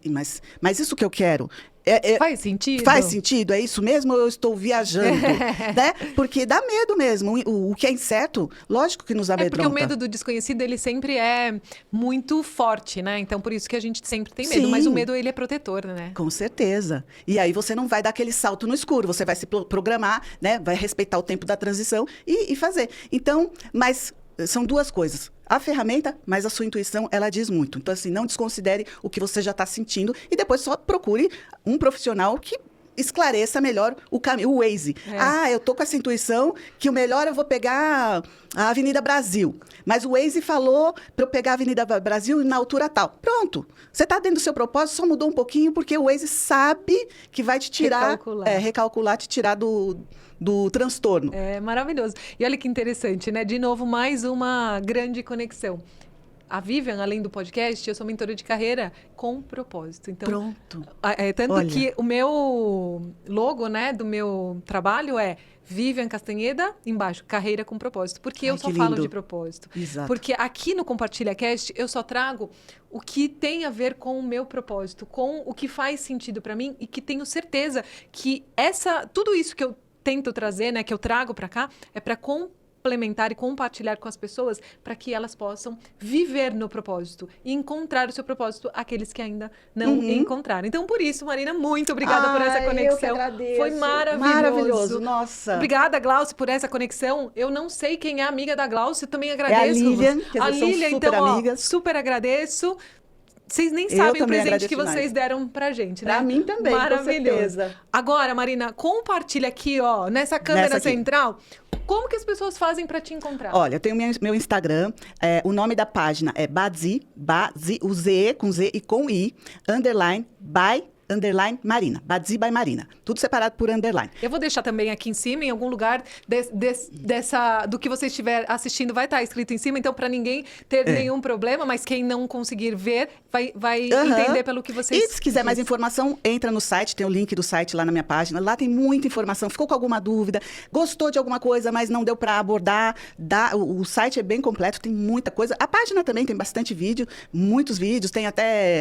B: mas isso que eu quero...
A: Faz sentido?
B: Faz sentido? É isso mesmo ou eu estou viajando? Né? Porque dá medo mesmo. O que é incerto, lógico que nos amedronta.
A: Porque o medo do desconhecido, ele sempre é muito forte, né? Então, por isso que a gente sempre tem medo. Sim. Mas o medo, ele é protetor, né?
B: Com certeza. E aí você não vai dar aquele salto no escuro. Você vai se programar, né? Vai respeitar o tempo da transição e fazer. Então, mas... São duas coisas. A ferramenta, mas a sua intuição, ela diz muito. Então, assim, não desconsidere o que você já está sentindo e depois só procure um profissional que esclareça melhor o caminho, o Waze. Eu tô com essa intuição que o melhor eu vou pegar a Avenida Brasil. Mas o Waze falou para eu pegar a Avenida Brasil na altura tal. Pronto. Você está dentro do seu propósito, só mudou um pouquinho porque o Waze sabe que vai te tirar... Recalcular, te tirar do transtorno.
A: É maravilhoso. E olha que interessante, né? De novo, mais uma grande conexão. A Vivian, além do podcast, eu sou mentora de carreira com propósito. Então,
B: pronto.
A: Tanto
B: Olha.
A: que o meu logo, né, do meu trabalho é Vivian Castanheda, embaixo, carreira com propósito. Porque eu só falo de propósito.
B: Exato.
A: Porque aqui no Compartilha Cast, eu só trago o que tem a ver com o meu propósito, com o que faz sentido para mim e que tenho certeza que tudo isso que eu tento trazer, né, que eu trago para cá, é para complementar e compartilhar com as pessoas para que elas possam viver no propósito e encontrar o seu propósito, aqueles que ainda não encontraram. Então, por isso, Marina, muito obrigada por essa conexão.
B: Eu que agradeço.
A: Foi maravilhoso.
B: Maravilhoso, nossa.
A: Obrigada, Glaucio, por essa conexão. Eu não sei quem é amiga da Glaucio, também agradeço.
B: É a Lilian, que
A: a Lilian,
B: são super
A: então,
B: amigas.
A: Super agradeço. Vocês nem sabem o presente que vocês deram pra gente, né?
B: Pra mim também,
A: maravilhoso.
B: Com certeza.
A: Agora, Marina, compartilha aqui, ó, nessa câmera central, como que as pessoas fazem pra te encontrar?
B: Olha, eu tenho meu Instagram, o nome da página é Bazi, o Z com Z e com I, _, Marina. Bazi by Marina. Tudo separado por underline.
A: Eu vou deixar também aqui em cima, em algum lugar do que você estiver assistindo, vai estar escrito em cima, então para ninguém ter nenhum problema, mas quem não conseguir ver, vai entender pelo que vocês...
B: E se quiser mais informação, entra no site, tem o link do site lá na minha página, lá tem muita informação, ficou com alguma dúvida, gostou de alguma coisa, mas não deu para abordar, o site é bem completo, tem muita coisa. A página também tem bastante vídeo, muitos vídeos,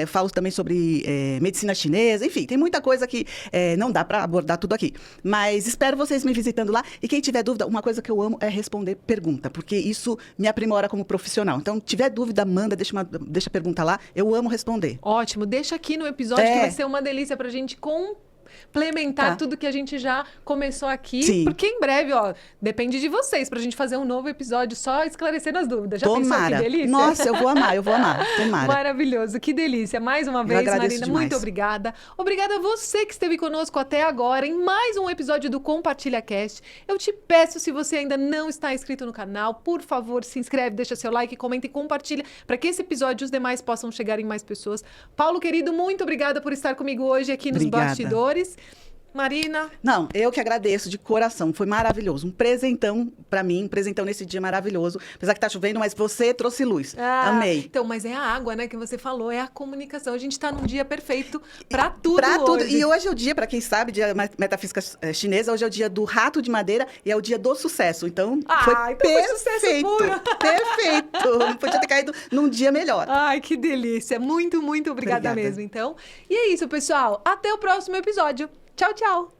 B: falo também sobre medicina chinesa, enfim, tem muita coisa que não dá para abordar tudo aqui. Mas espero vocês me visitando lá. E quem tiver dúvida, uma coisa que eu amo é responder pergunta, porque isso me aprimora como profissional. Então, tiver dúvida, manda, deixa a pergunta lá. Eu amo responder.
A: Ótimo. Deixa aqui no episódio que vai ser uma delícia pra gente complementar tudo que a gente já começou aqui.
B: Sim.
A: Porque em breve, ó, depende de vocês pra gente fazer um novo episódio só esclarecendo as dúvidas. Já pensou que delícia?
B: Nossa, eu vou amar. Tomara.
A: Maravilhoso, que delícia. Mais uma vez, Marina,
B: demais.
A: muito obrigada. Obrigada a você que esteve conosco até agora em mais um episódio do Compartilha Cast. Eu te peço, se você ainda não está inscrito no canal, por favor, se inscreve, deixa seu like, comenta e compartilha para que esse episódio e os demais possam chegar em mais pessoas. Paulo, querido, muito obrigada por estar comigo hoje aqui nos bastidores. Marina?
B: Não, eu que agradeço de coração. Foi maravilhoso. Um presentão pra mim, um presentão nesse dia maravilhoso. Apesar que tá chovendo, mas você trouxe luz. Amei.
A: Então, mas é a água, né, que você falou, é a comunicação. A gente tá num dia perfeito pra tudo
B: hoje. E hoje é o dia, pra quem sabe, dia metafísica chinesa, hoje é o dia do rato de madeira e é o dia do sucesso. Então, foi perfeito. Perfeito. Não podia ter caído num dia melhor.
A: Ai, que delícia. Muito, muito obrigada mesmo, então. E é isso, pessoal. Até o próximo episódio. Tchau, tchau.